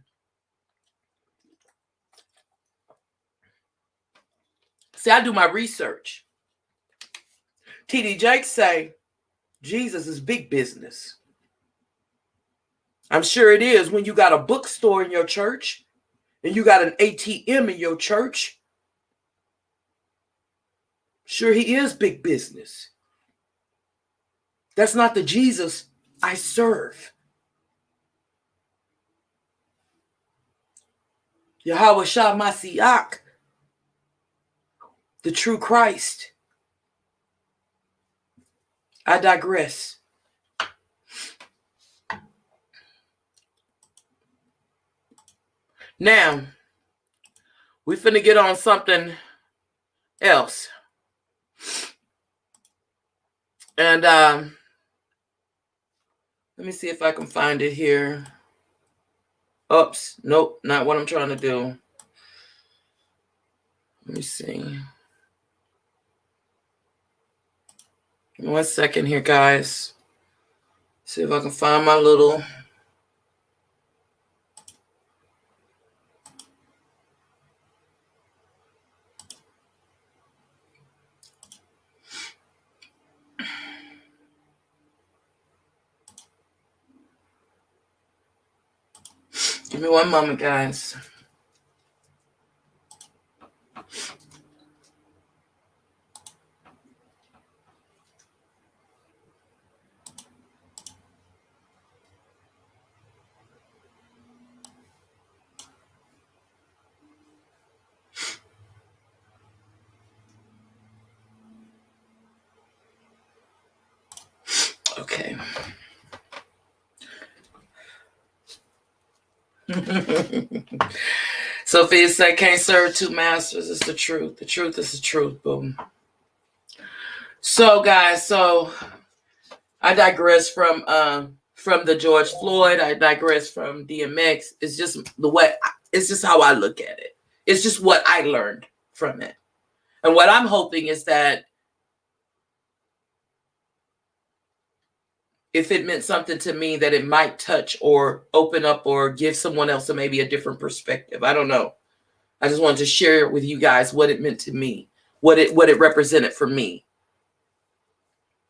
See, I do my research. TD Jakes say Jesus is big business. I'm sure it is when you got a bookstore in your church and you got an ATM in your church. Sure, he is big business. That's not the Jesus I serve. Yahweh Shah Mashiach, the true Christ. I digress. Now, we finna get on something else. And let me see if I can find it here. Oops, nope, not what I'm trying to do. Let me see. Give me 1 second here, guys. See if I can find my little... Give Give me one moment, guys. Okay. Sophia said, can't serve two masters. It's the truth. The truth is the truth. Boom. So, guys, I digress from the George Floyd. I digress from DMX. It's just it's just how I look at it. It's just what I learned from it. And what I'm hoping is that if it meant something to me, that it might touch or open up or give someone else maybe a different perspective. I don't know. I just wanted to share with you guys what it meant to me, what it represented for me.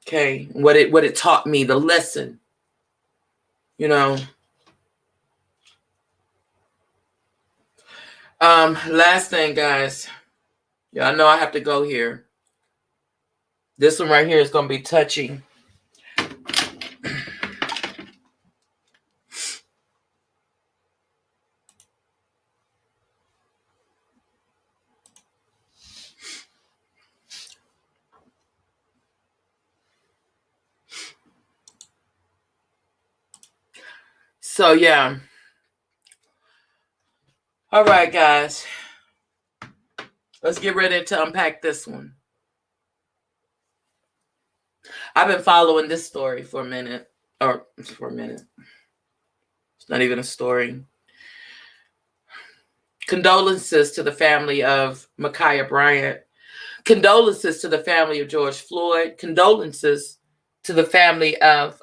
Okay, what it taught me, the lesson. You know. Last thing, guys. Yeah, I know I have to go here. This one right here is going to be touching. So, yeah. All right, guys. Let's get ready to unpack this one. I've been following this story for a minute. It's not even a story. Condolences to the family of Mikaya Bryant. Condolences to the family of George Floyd. Condolences to the family of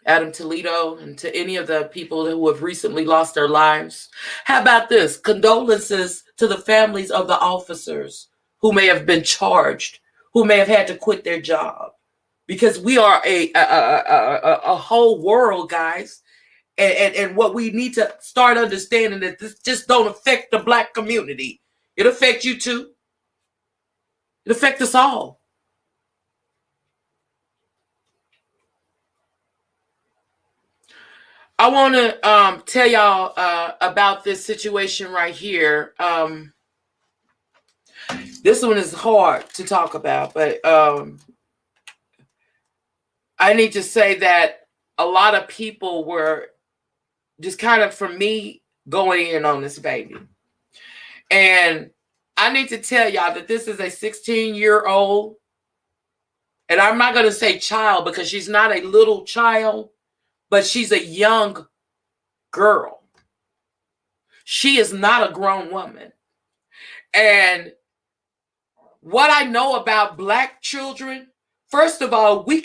Adam Toledo, and to any of the people who have recently lost their lives. How about this? Condolences to the families of the officers who may have been charged, who may have had to quit their job. Because we are a whole world, guys. And what we need to start understanding that this just don't affect the Black community. It affects you too. It affects us all. I want to tell y'all about this situation right here. This one is hard to talk about, but I need to say that a lot of people were just kind of, for me, going in on this baby. And I need to tell y'all that this is a 16-year-old, and I'm not going to say child because she's not a little child, but she's a young girl. She is not a grown woman. And what I know about Black children, first of all, when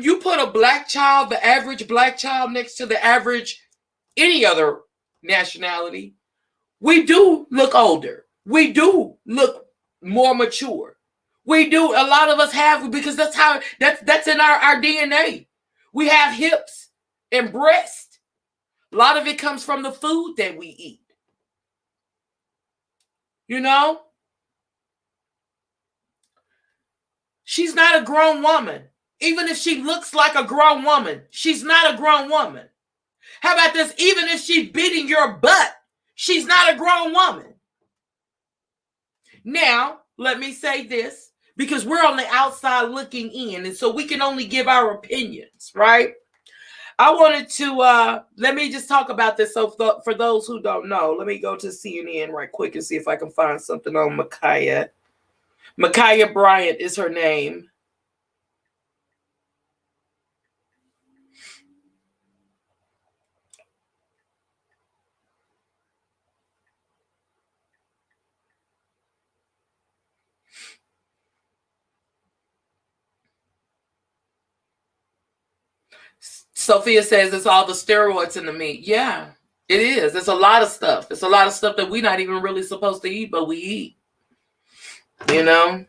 you put a Black child, the average Black child next to the average any other nationality, we do look older. We do look more mature. We do. A lot of us have, because that's in our DNA. We have hips and breasts. A lot of it comes from the food that we eat. You know? She's not a grown woman. Even if she looks like a grown woman, she's not a grown woman. How about this? Even if she's beating your butt, she's not a grown woman. Now, let me say this, because we're on the outside looking in, and so we can only give our opinions, right? I wanted to, let me just talk about this. So for those who don't know, let me go to CNN right quick and see if I can find something on Mikaya. Mikaya Bryant is her name. Sophia says it's all the steroids in the meat. Yeah, it is. It's a lot of stuff. It's a lot of stuff that we're not even really supposed to eat, but we eat. You know?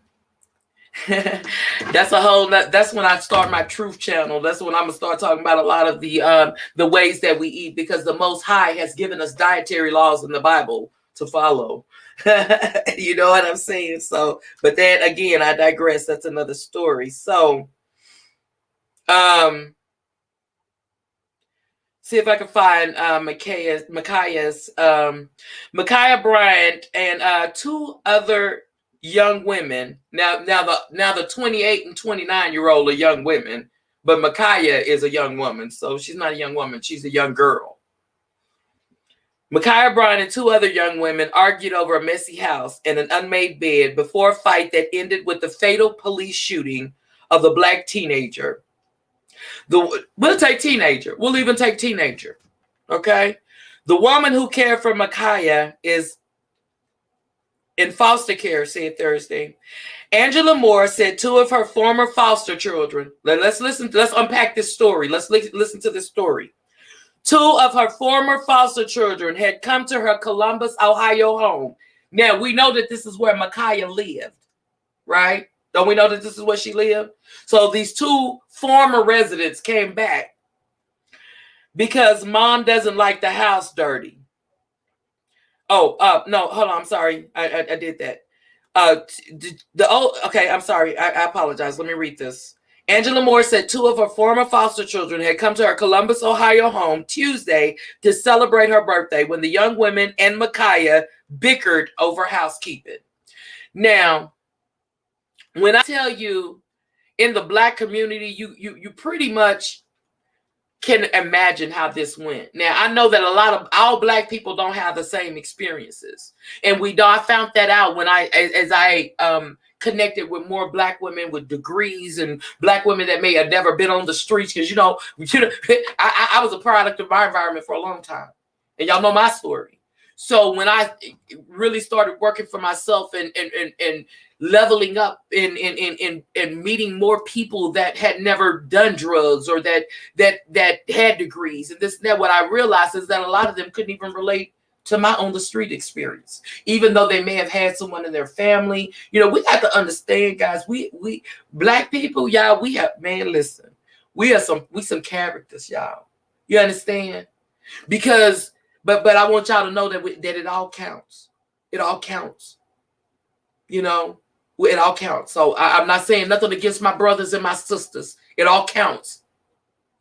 That's when I start my truth channel. That's when I'm gonna start talking about a lot of the ways that we eat, because the Most High has given us dietary laws in the Bible to follow. You know what I'm saying? So, but then again, I digress. That's another story. So, see if I can find Mikaya Bryant and two other young women. Now the 28 and 29-year-old are young women, but Mikaya is a young woman, so she's not a young woman, she's a young girl. Mikaya Bryant and two other young women argued over a messy house and an unmade bed before a fight that ended with the fatal police shooting of the black teenager. We'll take teenager. We'll even take teenager. Okay? The woman who cared for Mikaya is in foster care, said Thursday. Angela Moore said two of her former foster children. Let's unpack this story. Let's listen to this story. Two of her former foster children had come to her Columbus, Ohio home. Now, we know that this is where Mikaya lived, right? Don't we know that this is where she lived? So these two former residents came back because mom doesn't like the house dirty. No, hold on. I'm sorry. I did that. Okay, I'm sorry. I apologize. Let me read this. Angela Moore said two of her former foster children had come to her Columbus, Ohio home Tuesday to celebrate her birthday when the young women and Mikaya bickered over housekeeping. Now, when I tell you in the black community, you pretty much can imagine how this went. Now, I know that a lot of all black people don't have the same experiences. And I found that out when I connected with more black women with degrees and black women that may have never been on the streets. Because, I was a product of my environment for a long time. And y'all know my story. So when I really started working for myself and leveling up and meeting more people that had never done drugs or that had degrees and this and that, what I realized is that a lot of them couldn't even relate to my on the street experience, even though they may have had someone in their family. We got to understand, guys, we black people, y'all, listen, we some characters, y'all. You understand? Because but I want y'all to know that it all counts. It all counts. It all counts. So I'm not saying nothing against my brothers and my sisters. It all counts.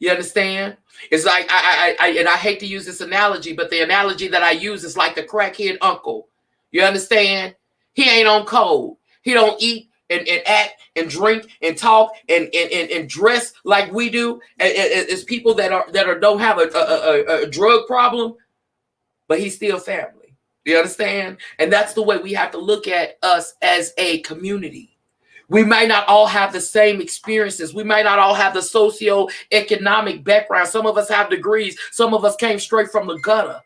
You understand? It's like I hate to use this analogy, but the analogy that I use is like the crackhead uncle. You understand? He ain't on code. He don't eat and act and drink and talk and dress like we do. It's people that don't have a drug problem, but he's still family. You understand? And that's the way we have to look at us as a community. We might not all have the same experiences. We might not all have the socioeconomic background. Some of us have degrees. Some of us came straight from the gutter.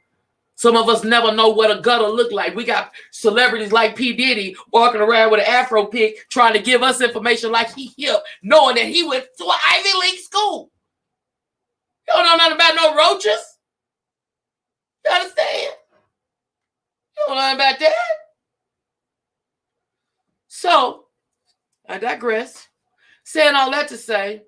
Some of us never know what a gutter look like. We got celebrities like P. Diddy walking around with an afro pick trying to give us information like he hip, knowing that he went to an Ivy League school. You don't know nothing about no roaches. You understand? You don't know nothing about that. So, I digress. Saying all that to say,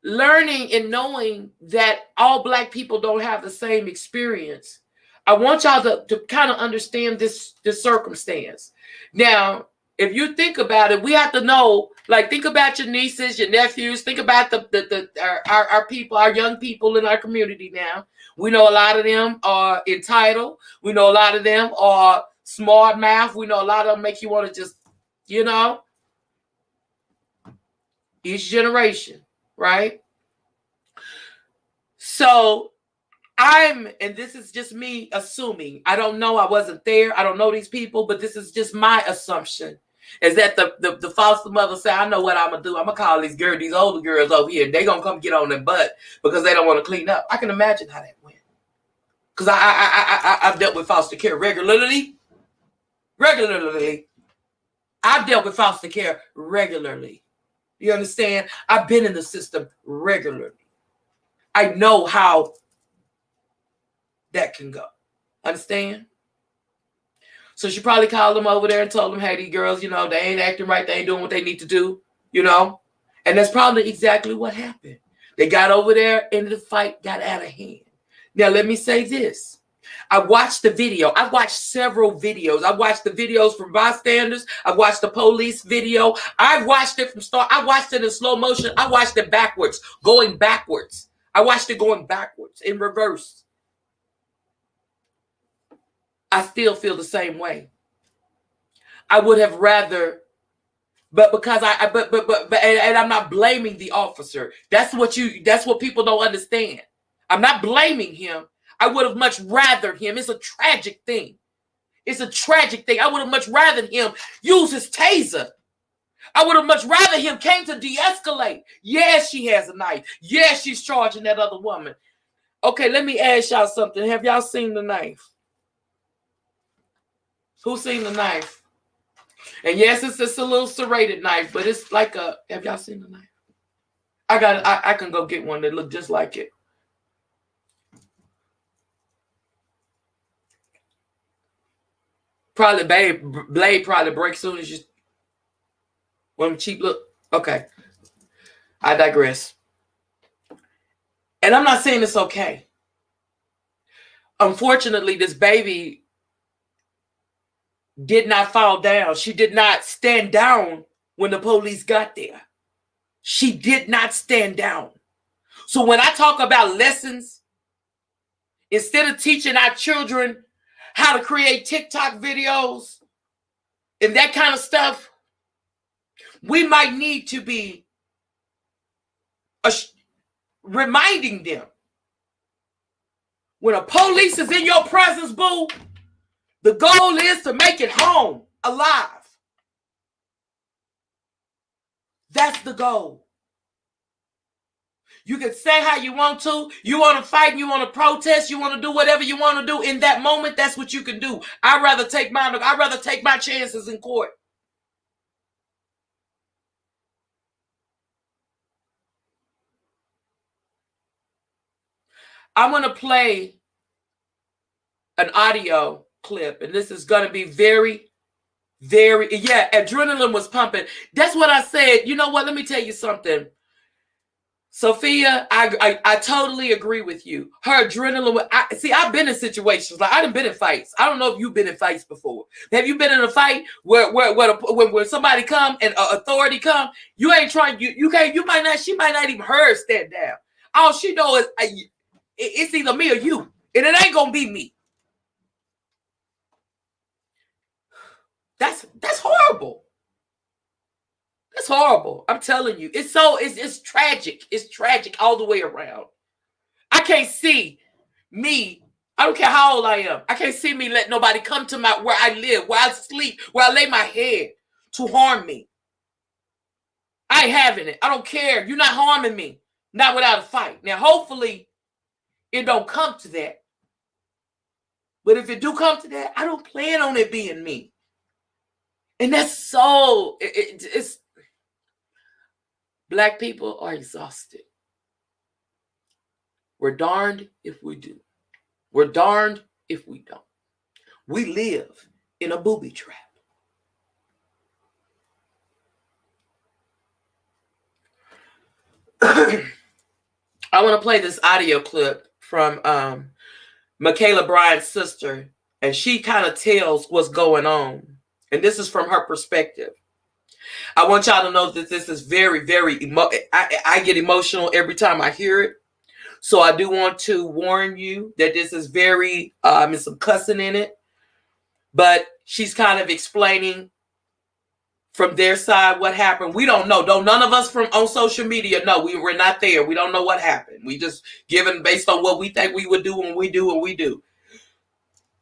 learning and knowing that all black people don't have the same experience, I want y'all to kind of understand this circumstance. Now, if you think about it, we have to know, like, think about your nieces, your nephews, think about our people, our young people in our community now. We know a lot of them are entitled. We know a lot of them are smart mouth. We know a lot of them make you want to just, each generation, right? So and this is just me assuming, I don't know, I wasn't there, I don't know these people, but this is just my assumption, is that the foster mother said, I know what I'm gonna do. I'm gonna call these older girls over here, and they're gonna come get on their butt because they don't want to clean up. I can imagine how that went. Because I've dealt with foster care regularly. I've dealt with foster care regularly. You understand? I've been in the system regularly. I know how that can go. Understand? So she probably called them over there and told them, hey, these girls, they ain't acting right. They ain't doing what they need to do, And that's probably exactly what happened. They got over there and the fight got out of hand. Now, let me say this. I watched the video. I watched several videos. I watched the videos from bystanders. I watched the police video. I watched it from start. I watched it in slow motion. I watched it backwards, going backwards. I watched it going backwards in reverse. I still feel the same way. I would have rather, but because and I'm not blaming the officer. That's what people don't understand. I'm not blaming him. I would have much rather him. It's a tragic thing. It's a tragic thing. I would have much rather him use his taser. I would have much rather him came to de-escalate. Yes, she has a knife. Yes, she's charging that other woman. Okay, let me ask y'all something. Have y'all seen the knife? Who's seen the knife? And yes, it's just a little serrated knife, but it's like have y'all seen the knife? I can go get one that look just like it. Probably blade probably breaks soon as you one cheap look. Okay. I digress. And I'm not saying it's okay. Unfortunately, this baby did not fall down. She did not stand down when the police got there. She did not stand down. So when I talk about lessons, instead of teaching our children how to create TikTok videos and that kind of stuff, we might need to be reminding them. When a police is in your presence, boo, the goal is to make it home alive. That's the goal. You can say how you want to. You want to fight, you want to protest, you want to do whatever you want to do in that moment. That's what you can do. I'd rather take my chances in court. I'm going to play an audio clip, and this is going to be very, adrenaline was pumping. That's what I said. You know what? Let me tell you something. Sophia, I totally agree with you. Her adrenaline. I've been in situations like I've been in fights. I don't know if you've been in fights before. Have you been in a fight where when somebody come and authority come, you ain't trying. You can't. You might not. She might not even heard stand down. All she know is it's either me or you, and it ain't gonna be me. That's horrible. That's horrible. I'm telling you. It's tragic. It's tragic all the way around. I can't see me. I don't care how old I am. I can't see me let nobody come to where I live, where I sleep, where I lay my head to harm me. I ain't having it. I don't care. You're not harming me. Not without a fight. Now, hopefully, it don't come to that. But if it do come to that, I don't plan on it being me. And that's so, it's, Black people are exhausted. We're darned if we do. We're darned if we don't. We live in a booby trap. I want to play this audio clip from Mikaya Bryant's sister, and she kind of tells what's going on. And this is from her perspective. I want y'all to know that this is very, very I get emotional every time I hear it. So I do want to warn you that this is very, there's some cussing in it. But she's kind of explaining from their side what happened. We don't know. None of us from on social media know. We were not there. We don't know what happened. We just given based on what we think we would do when we do what we do.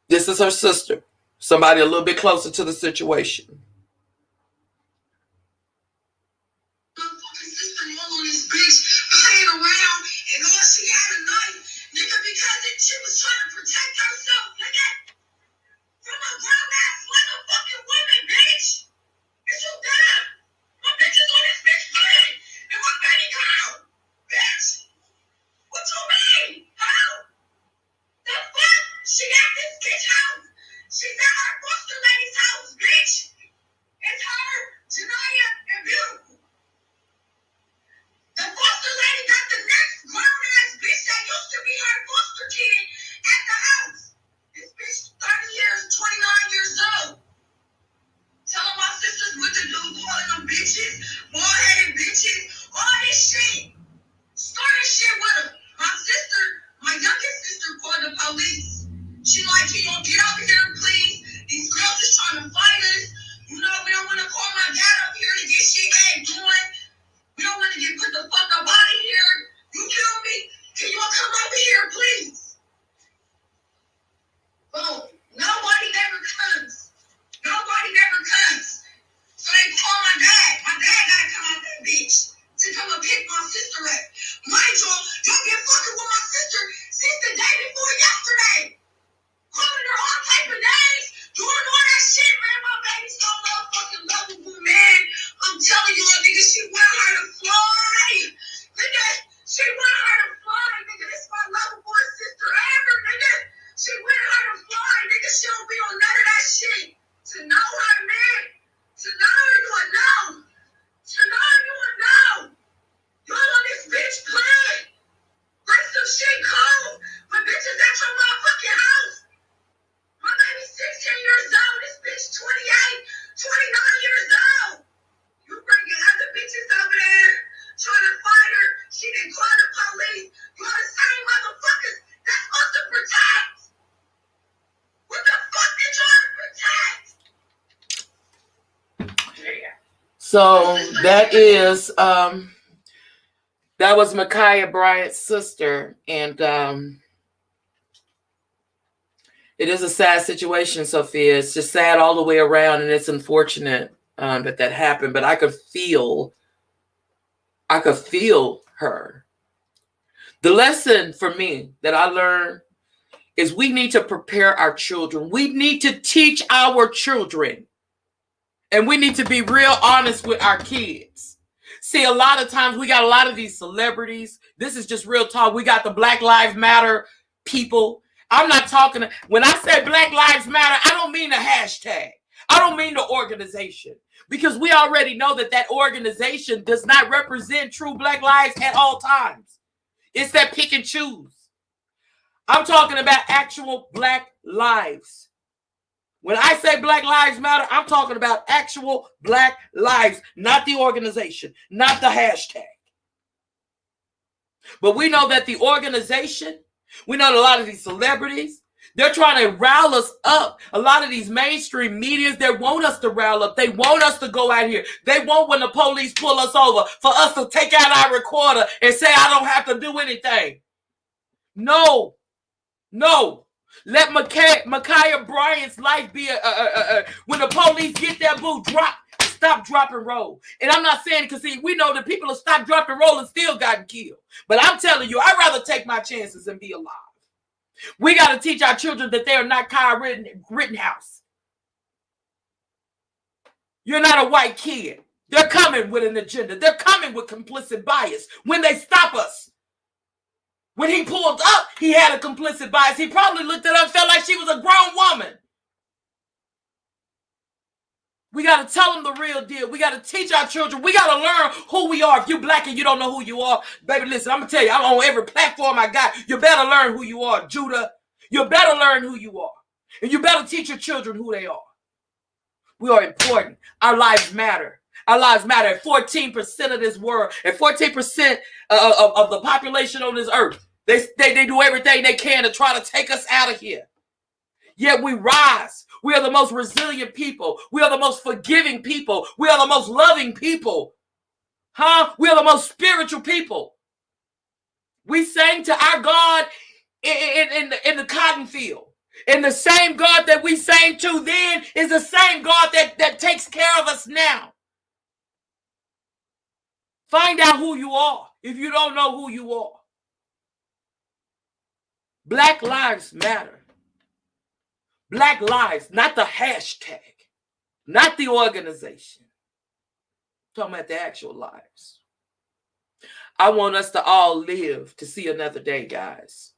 This is her sister. Somebody a little bit closer to the situation. She was trying to protect herself, nigga. From a grown ass motherfucking woman, bitch. Is you dumb? My bitch is on this bitch plane. And my baby clown. Bitch. What you mean? How? The fuck? She at this bitch house. She's at her foster come over here, please. Boom. Nobody never comes. Nobody never comes. So they call my dad. My dad gotta come out that bitch to come and pick my sister up. Mind you, y'all been fucking with my sister since the day before yesterday. Calling her all type of names, doing all that shit, man. My baby's so motherfucking lovable, man. I'm telling you, nigga, she want her to fly. Nigga, she want her to fly, nigga. This my lovable sister ever, nigga. She want her to fly, nigga. She don't be on none of that shit. To know her, man. To know her, you would know. To know her, you would know. Y'all on this bitch playing. Like some shit cold. But bitches at your motherfucking house. My baby's 16 years old. This bitch 28, 29 years old. You bringing other bitches over there trying to fight her. She didn't call the police. You're the same motherfuckers that's supposed to protect. What the fuck did y'all protect? So that was Mikaya Bryant's sister, and it is a sad situation, Sophia. It's just sad all the way around, and it's unfortunate that happened. But I could feel her. The lesson for me that I learned is we need to prepare our children. We need to teach our children. And we need to be real honest with our kids. See, a lot of times we got a lot of these celebrities. This is just real talk. We got the Black Lives Matter people. I'm not talking, when I say Black Lives Matter, I don't mean the hashtag. I don't mean the organization. Because we already know that organization does not represent true Black lives at all times. It's that pick and choose. I'm talking about actual Black lives. When I say Black Lives Matter, I'm talking about actual Black lives, not the organization, not the hashtag. But we know that the organization, we know that a lot of these celebrities, they're trying to rile us up. A lot of these mainstream medias, they want us to rile up. They want us to go out here. They want when the police pull us over for us to take out our recorder and say, I don't have to do anything. No. Let Mikaya Bryant's life be when the police get there, boo, stop, drop, and roll. And I'm not saying, because see, we know that people have stopped, drop, and roll and still gotten killed. But I'm telling you, I'd rather take my chances and be alive. We got to teach our children that they are not Kyle Rittenhouse. You're not a white kid. They're coming with an agenda. They're coming with complicit bias when they stop us. When he pulled up, he had a complicit bias. He probably looked at her and felt like she was a grown woman. We got to tell them the real deal. We got to teach our children. We got to learn who we are. If you're Black and you don't know who you are, baby, listen, I'm going to tell you, I'm on every platform I got. You better learn who you are, Judah. You better learn who you are. And you better teach your children who they are. We are important. Our lives matter. Our lives matter. 14% of this world and 14% of the population on this earth, they do everything they can to try to take us out of here. Yet we rise. We are the most resilient people. We are the most forgiving people. We are the most loving people. We are the most spiritual people. We sang to our God in the cotton field. And the same God that we sang to then is the same God that takes care of us now. Find out who you are if you don't know who you are. Black lives matter. Black lives, not the hashtag, not the organization. I'm talking about the actual lives. I want us to all live to see another day, guys.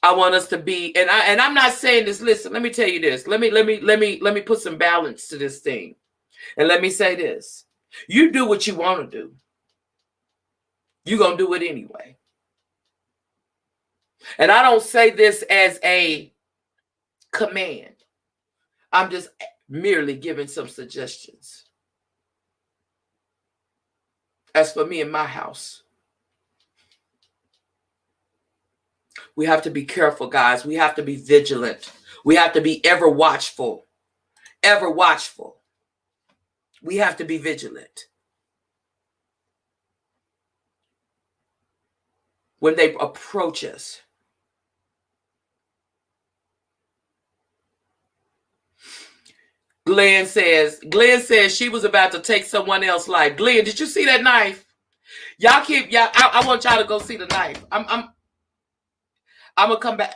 I want us to be, and I'm not saying this. Listen, let me tell you this. Let me put some balance to this thing, and let me say this. You do what you want to do. You're gonna do it anyway. And I don't say this as a command. I'm just merely giving some suggestions. As for me and my house, we have to be careful, guys. We have to be vigilant. We have to be ever watchful. Ever watchful. We have to be vigilant. when they approach us. Glenn says she was about to take someone else's life. Glenn, did you see that knife? Y'all I want y'all to go see the knife. I'm gonna come back.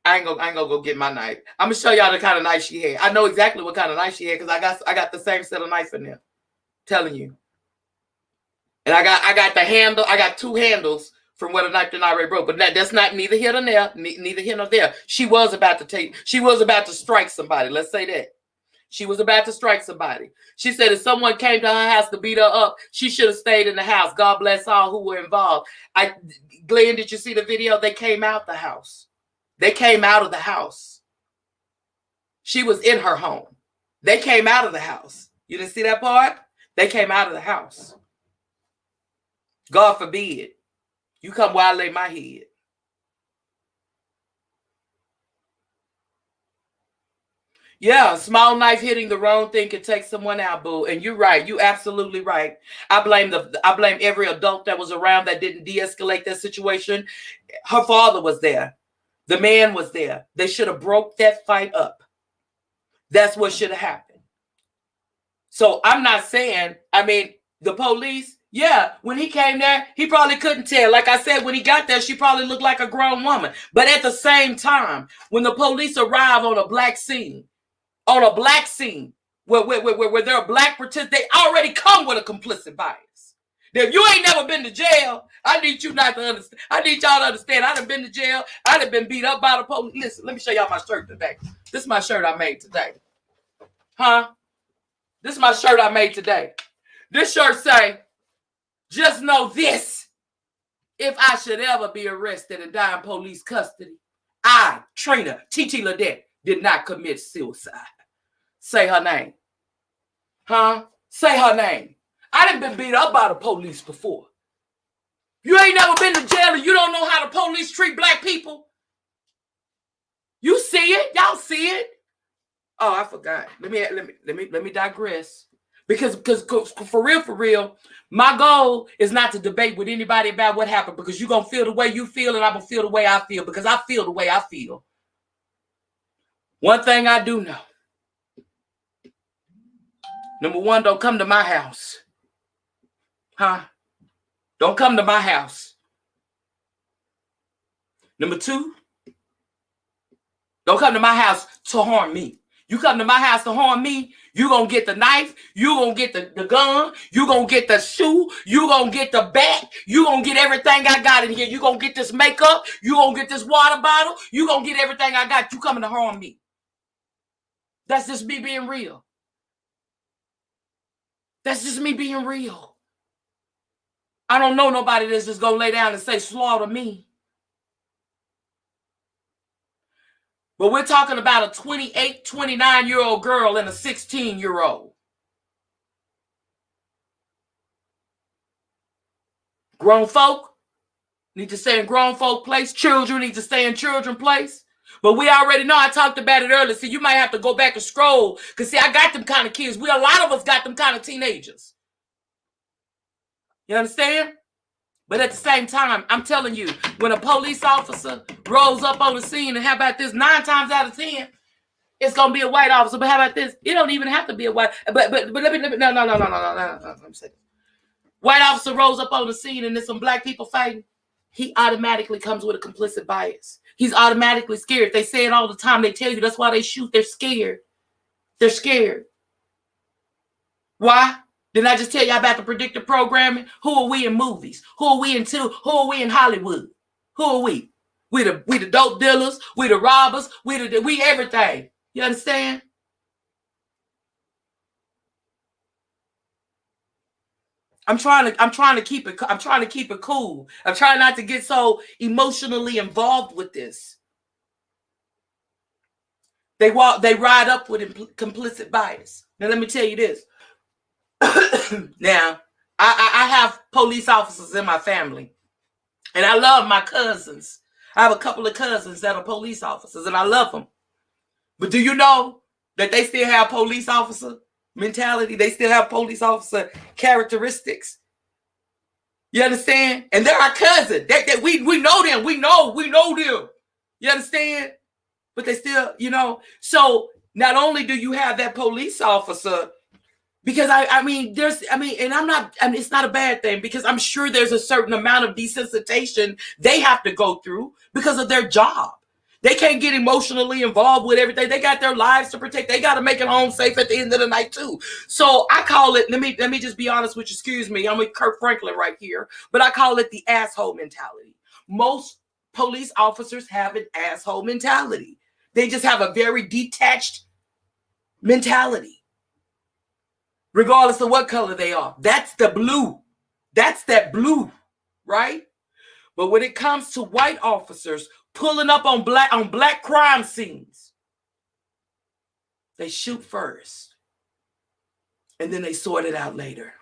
I ain't gonna go get my knife. I'm gonna show y'all the kind of knife she had. I know exactly what kind of knife she had because I got the same set of knife in there. Telling you. And I got the handle. I got two handles from where the knife that I already broke. But that's not neither here nor there. Neither here nor there. She was about to strike somebody. Let's say that. She was about to strike somebody. She said if someone came to her house to beat her up, she should have stayed in the house. God bless all who were involved. Glenn, did you see the video? They came out the house. They came out of the house. She was in her home. They came out of the house. You didn't see that part? They came out of the house. God forbid you come while I lay my head. Yeah, a small knife hitting the wrong thing can take someone out, boo. And you're right. You absolutely right. I blame every adult that was around that didn't de-escalate that situation. Her father was there. The man was there. They should have broke that fight up. That's what should have happened. So I'm not saying, the police, yeah, when he came there, he probably couldn't tell. Like I said, when he got there, she probably looked like a grown woman. But at the same time, when the police arrive on a black scene, where there are black participants, they already come with a complicit bias. Now, if you ain't never been to jail, I need you not to understand. I need y'all to understand. I done been to jail. I done been beat up by the police. Listen, let me show y'all my shirt today. This is my shirt I made today. This is my shirt I made today. This shirt say, just know this. If I should ever be arrested and die in police custody, I, Trina T.T. Ledette, did not commit suicide. Say her name. Say her name. I done been beat up by the police before. You ain't never been to jail and you don't know how the police treat black people. You see it? Y'all see it? Oh, I forgot. Let me digress. Because for real, my goal is not to debate with anybody about what happened, because you're gonna feel the way you feel and I'm gonna feel the way I feel, because I feel the way I feel. One thing I do know. Number one, don't come to my house. Don't come to my house. Number two, don't come to my house to harm me. You come to my house to harm me, you're going to get the knife, you're going to get the gun, you're going to get the shoe, you're going to get the bat, you're going to get everything I got in here. You're going to get this makeup, you're going to get this water bottle, you're going to get everything I got. You coming to harm me. That's just me being real. That's just me being real. I don't know nobody that's just going to lay down and say, slaughter me. But we're talking about a 28, 29-year-old girl and a 16-year-old. Grown folk need to stay in grown folk place. Children need to stay in children place. But we already know, I talked about it earlier. See, you might have to go back and scroll. Because, see, I got them kind of kids. A lot of us got them kind of teenagers. You understand? But at the same time, I'm telling you, when a police officer rolls up on the scene, and how about this, 9 times out of 10, it's gonna be a white officer. But how about this? It don't even have to be a white. But let me no. Let me say this. White officer rolls up on the scene, and there's some black people fighting. He automatically comes with a complicit bias. He's automatically scared. They say it all the time. They tell you that's why they shoot. They're scared. They're scared. Why? Didn't I just tell you about the predictive programming? Who are we in movies? Who are we in Hollywood? Who are we? We the dope dealers, we the robbers, we everything. You understand? I'm trying to keep it cool. I'm trying not to get so emotionally involved with this. They ride up with complicit bias. Now let me tell you this. Now, I have police officers in my family, and I love my cousins. I have a couple of cousins that are police officers, and I love them. But do you know that they still have police officer mentality? They still have police officer characteristics. You understand? And they're our cousin. We know them. We know them. You understand? But they still, so not only do you have that police officer, because it's not a bad thing, because I'm sure there's a certain amount of desensitization they have to go through because of their job. They can't get emotionally involved with everything. They got their lives to protect. They got to make it home safe at the end of the night too. So I call it, let me just be honest with you, excuse me, I'm with Kirk Franklin right here, but I call it the asshole mentality. Most police officers have an asshole mentality. They just have a very detached mentality, regardless of what color they are. That's the blue. That's that blue, right? But when it comes to white officers pulling up on black crime scenes, they shoot first, and then they sort it out later.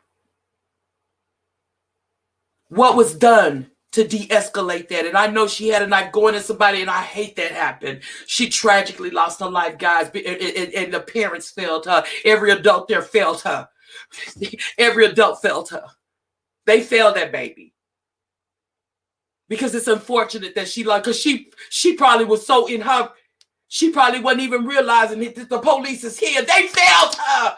What was done to de-escalate that? And I know she had a knife going at somebody, and I hate that happened. She tragically lost her life, guys, and the parents failed her. Every adult there failed her. Every adult failed her. They failed that baby. Because it's unfortunate that because she probably was so in her, she probably wasn't even realizing that the police is here. They failed her.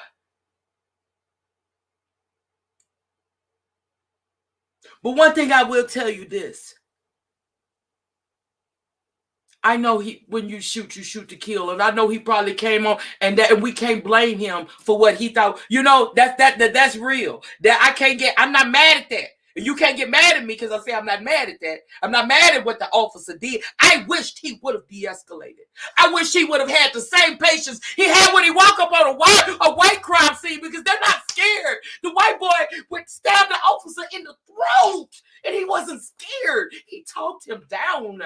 But one thing I will tell you this. I know when you shoot to kill, and I know he probably came on, and we can't blame him for what he thought. That's real. I'm not mad at that. You can't get mad at me because I say I'm not mad at that. I'm not mad at what the officer did. I wished he would have de-escalated. I wish he would have had the same patience he had when he walked up on a white crime scene, because they're not scared. The white boy would stab the officer in the throat, and he wasn't scared. He talked him down.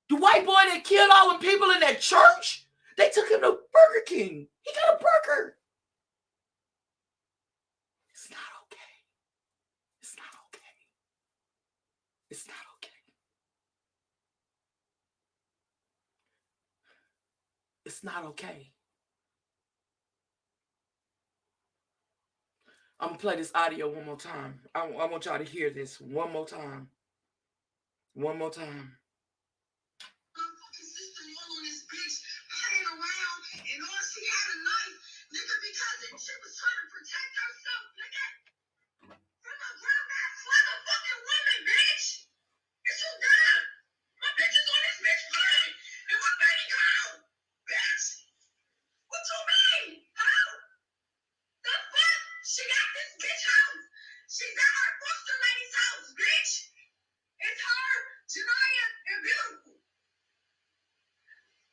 The white boy that killed all the people in that church, they took him to Burger King. He got a burger. It's not okay. It's not okay. It's not okay. It's not okay. I'm going to play this audio one more time. I want y'all to hear this one more time. One more time. And all she had a knife, nigga, because she was trying to protect herself, nigga. From a grown ass motherfucking woman, bitch. Is you dumb? My bitch is on this bitch plane. And my baby gone, bitch. What you mean? How? The fuck? She got this bitch house. She's at her foster lady's house, bitch. It's her, Janaya, and Beautiful.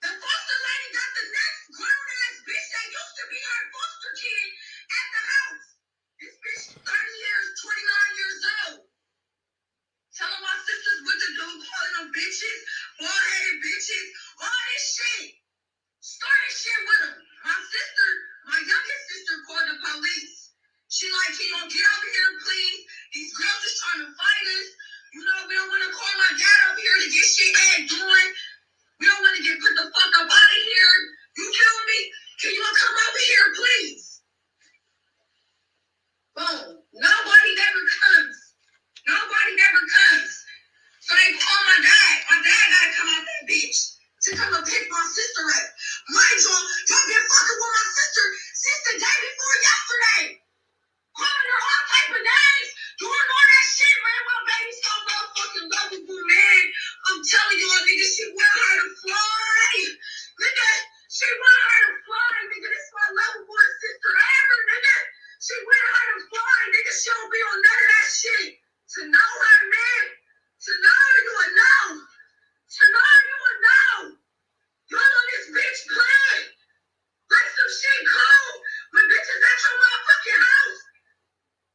The foster lady got the next grown-ass bitch that used to be her foster kid at the house. This bitch 30 years, 29 years old. Telling my sisters what to do, calling them bitches, bald-headed bitches, all this shit. Started shit with them. My youngest sister called the police. She like, he don't get over here, please. These girls is trying to fight us. We don't want to call my dad over here to get shit doing. We don't want to get put the fuck up out of here. You kill me? Can you come over here, please? Boom. Nobody never comes. Nobody never comes. So they call my dad. My dad gotta come out that bitch to come and pick my sister up. Mind y'all been fucking with my sister since the day before yesterday. Calling her all type of names. Doing all that shit, man. My baby's so motherfucking lovable, man. I'm telling y'all, nigga, she want her to fly. Nigga, she want her to fly, nigga. This is my lovable sister ever, nigga. She want her to fly, nigga. She don't be on none of that shit. To know her, man. To know her, you will know. To know her, you will know. Y'all on this bitch playing. Like some shit cold. When bitches at your motherfucking house.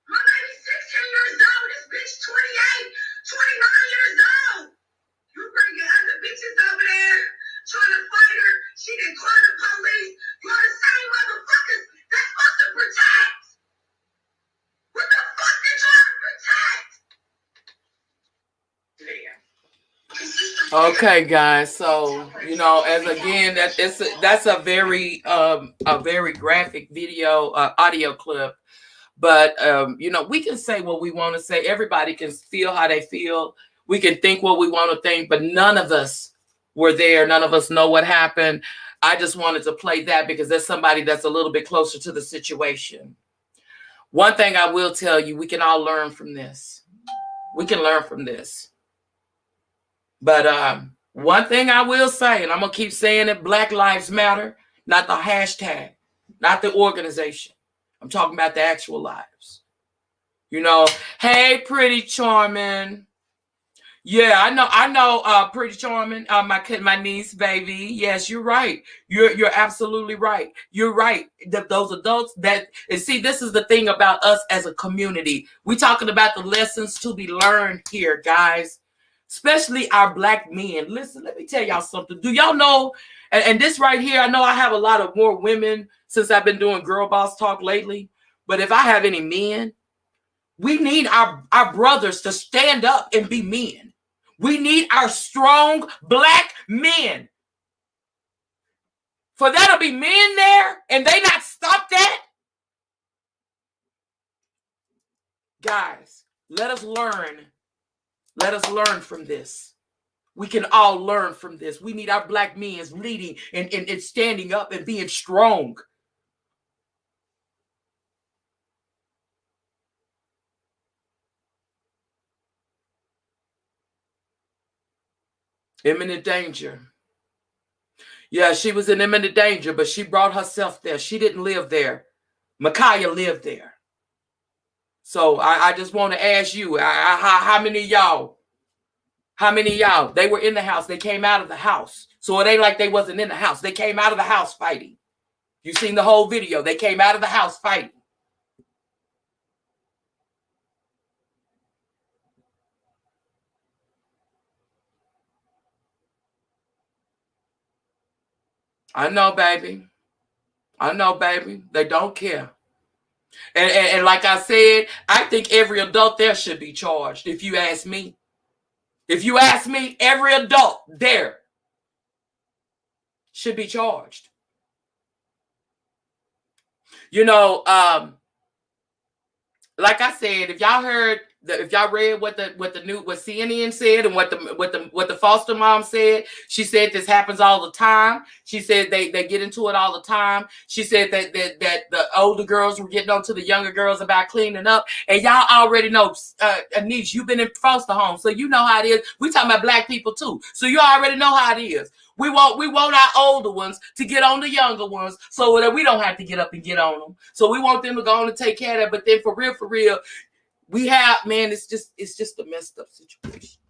My baby's 16 years old. This bitch 28, 29 years old. You bring your other bitches over there trying to fight her. She didn't call the police. You're the same motherfuckers that's supposed to protect. What the fuck did y'all protect? Okay, guys. So that's a very graphic video audio clip But, we can say what we want to say. Everybody can feel how they feel. We can think what we want to think, but none of us were there. None of us know what happened. I just wanted to play that because there's somebody that's a little bit closer to the situation. One thing I will tell you, we can all learn from this. We can learn from this. But one thing I will say, and I'm going to keep saying it, Black Lives Matter, not the hashtag, not the organization. I'm talking about the actual lives. Hey, Pretty Charming. Yeah, I know, Pretty Charming, my niece, baby. Yes, you're right. You're absolutely right. You're right. Those adults and see, this is the thing about us as a community. We're talking about the lessons to be learned here, guys, especially our Black men. Listen, let me tell y'all something. Do y'all know, and this right here, I know I have a lot of more women since I've been doing Girl Boss Talk lately, but if I have any men, we need our brothers to stand up and be men. We need our strong Black men. For there to be men there and they not stop that. Guys, let us learn. Let us learn from this. We can all learn from this. We need our Black men leading and standing up and being strong. Imminent danger. Yeah, she was in imminent danger, but she brought herself there. She didn't live there. Mikaya lived there. So I just want to ask you, how many of y'all? How many of y'all? They were in the house. They came out of the house. So it ain't like they wasn't in the house. They came out of the house fighting. You seen the whole video. They came out of the house fighting. I know, baby. I know, baby. They don't care. And like I said, I think every adult there should be charged, if you ask me. If you ask me, every adult there should be charged. Like I said, if y'all heard, if y'all read what CNN said and what the foster mom said, she said this happens all the time. She said they get into it all the time. She said that the older girls were getting on to the younger girls about cleaning up. And y'all already know, Anish, you've been in foster homes, so you know how it is. We talking about Black people too, so you already know how it is. We want our older ones to get on the younger ones so that we don't have to get up and get on them. So we want them to go on and take care of that. But then for real, we have, man, it's just a messed up situation.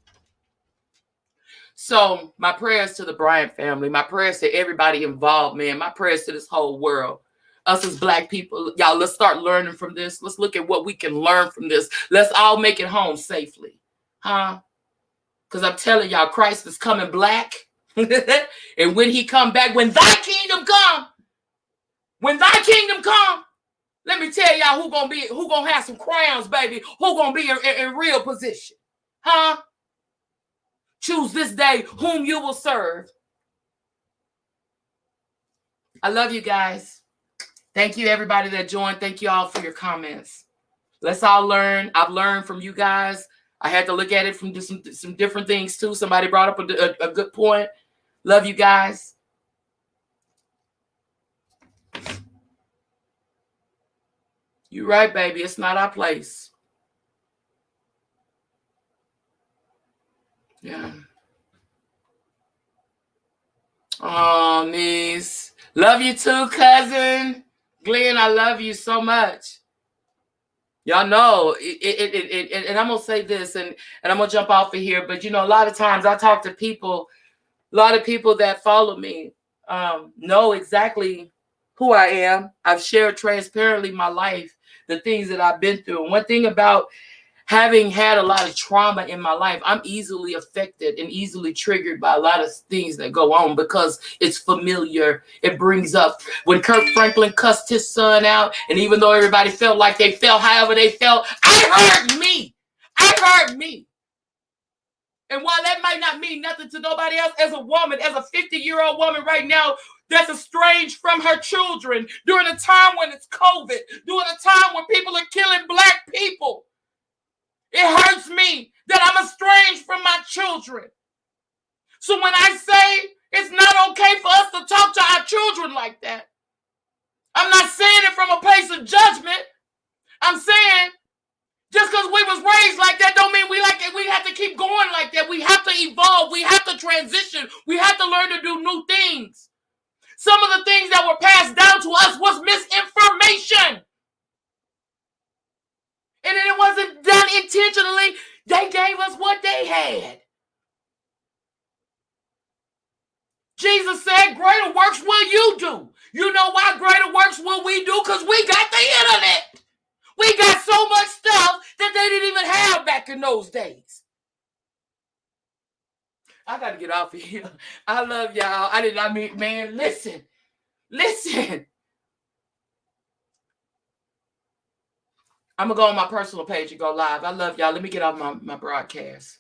So my prayers to the Bryant family, my prayers to everybody involved, man, my prayers to this whole world. Us as Black people, y'all, let's start learning from this. Let's look at what we can learn from this. Let's all make it home safely. Huh? Because I'm telling y'all, Christ is coming back. And when he come back, when thy kingdom come, let me tell y'all who gonna have some crowns, baby. Who gonna be in real position? Huh? Choose this day whom you will serve. I love you guys. Thank you, everybody that joined. Thank you all for your comments. Let's all learn. I've learned from you guys. I had to look at it from some different things too. Somebody brought up a good point. Love you guys. You're right, baby. It's not our place. Yeah. Oh, niece. Love you too, cousin. Glenn, I love you so much. Y'all know, and I'm going to say this, and I'm going to jump off of here, but, a lot of times I talk to people, a lot of people that follow me know exactly who I am. I've shared transparently my life, the things that I've been through. And one thing about having had a lot of trauma in my life, I'm easily affected and easily triggered by a lot of things that go on because it's familiar. It brings up when Kirk Franklin cussed his son out, and even though everybody felt like they felt however they felt, I heard me. And while that might not mean nothing to nobody else, as a woman, as a 50-year-old woman right now, that's estranged from her children during a time when it's COVID, during a time when people are killing Black people, it hurts me that I'm estranged from my children. So when I say it's not okay for us to talk to our children like that, I'm not saying it from a place of judgment. I'm saying just because we was raised like that don't mean we have to keep going like that. We have to evolve. We have to transition. We have to learn to do new things. Some of the things that were passed down to us was misinformation. And then it wasn't done intentionally. They gave us what they had. Jesus said, greater works will you do. You know why greater works will we do? Because we got the internet. We got so much stuff that they didn't even have back in those days. I got to get off of here. I love y'all. Man, listen. I'm going to go on my personal page and go live. I love y'all. Let me get off my broadcast.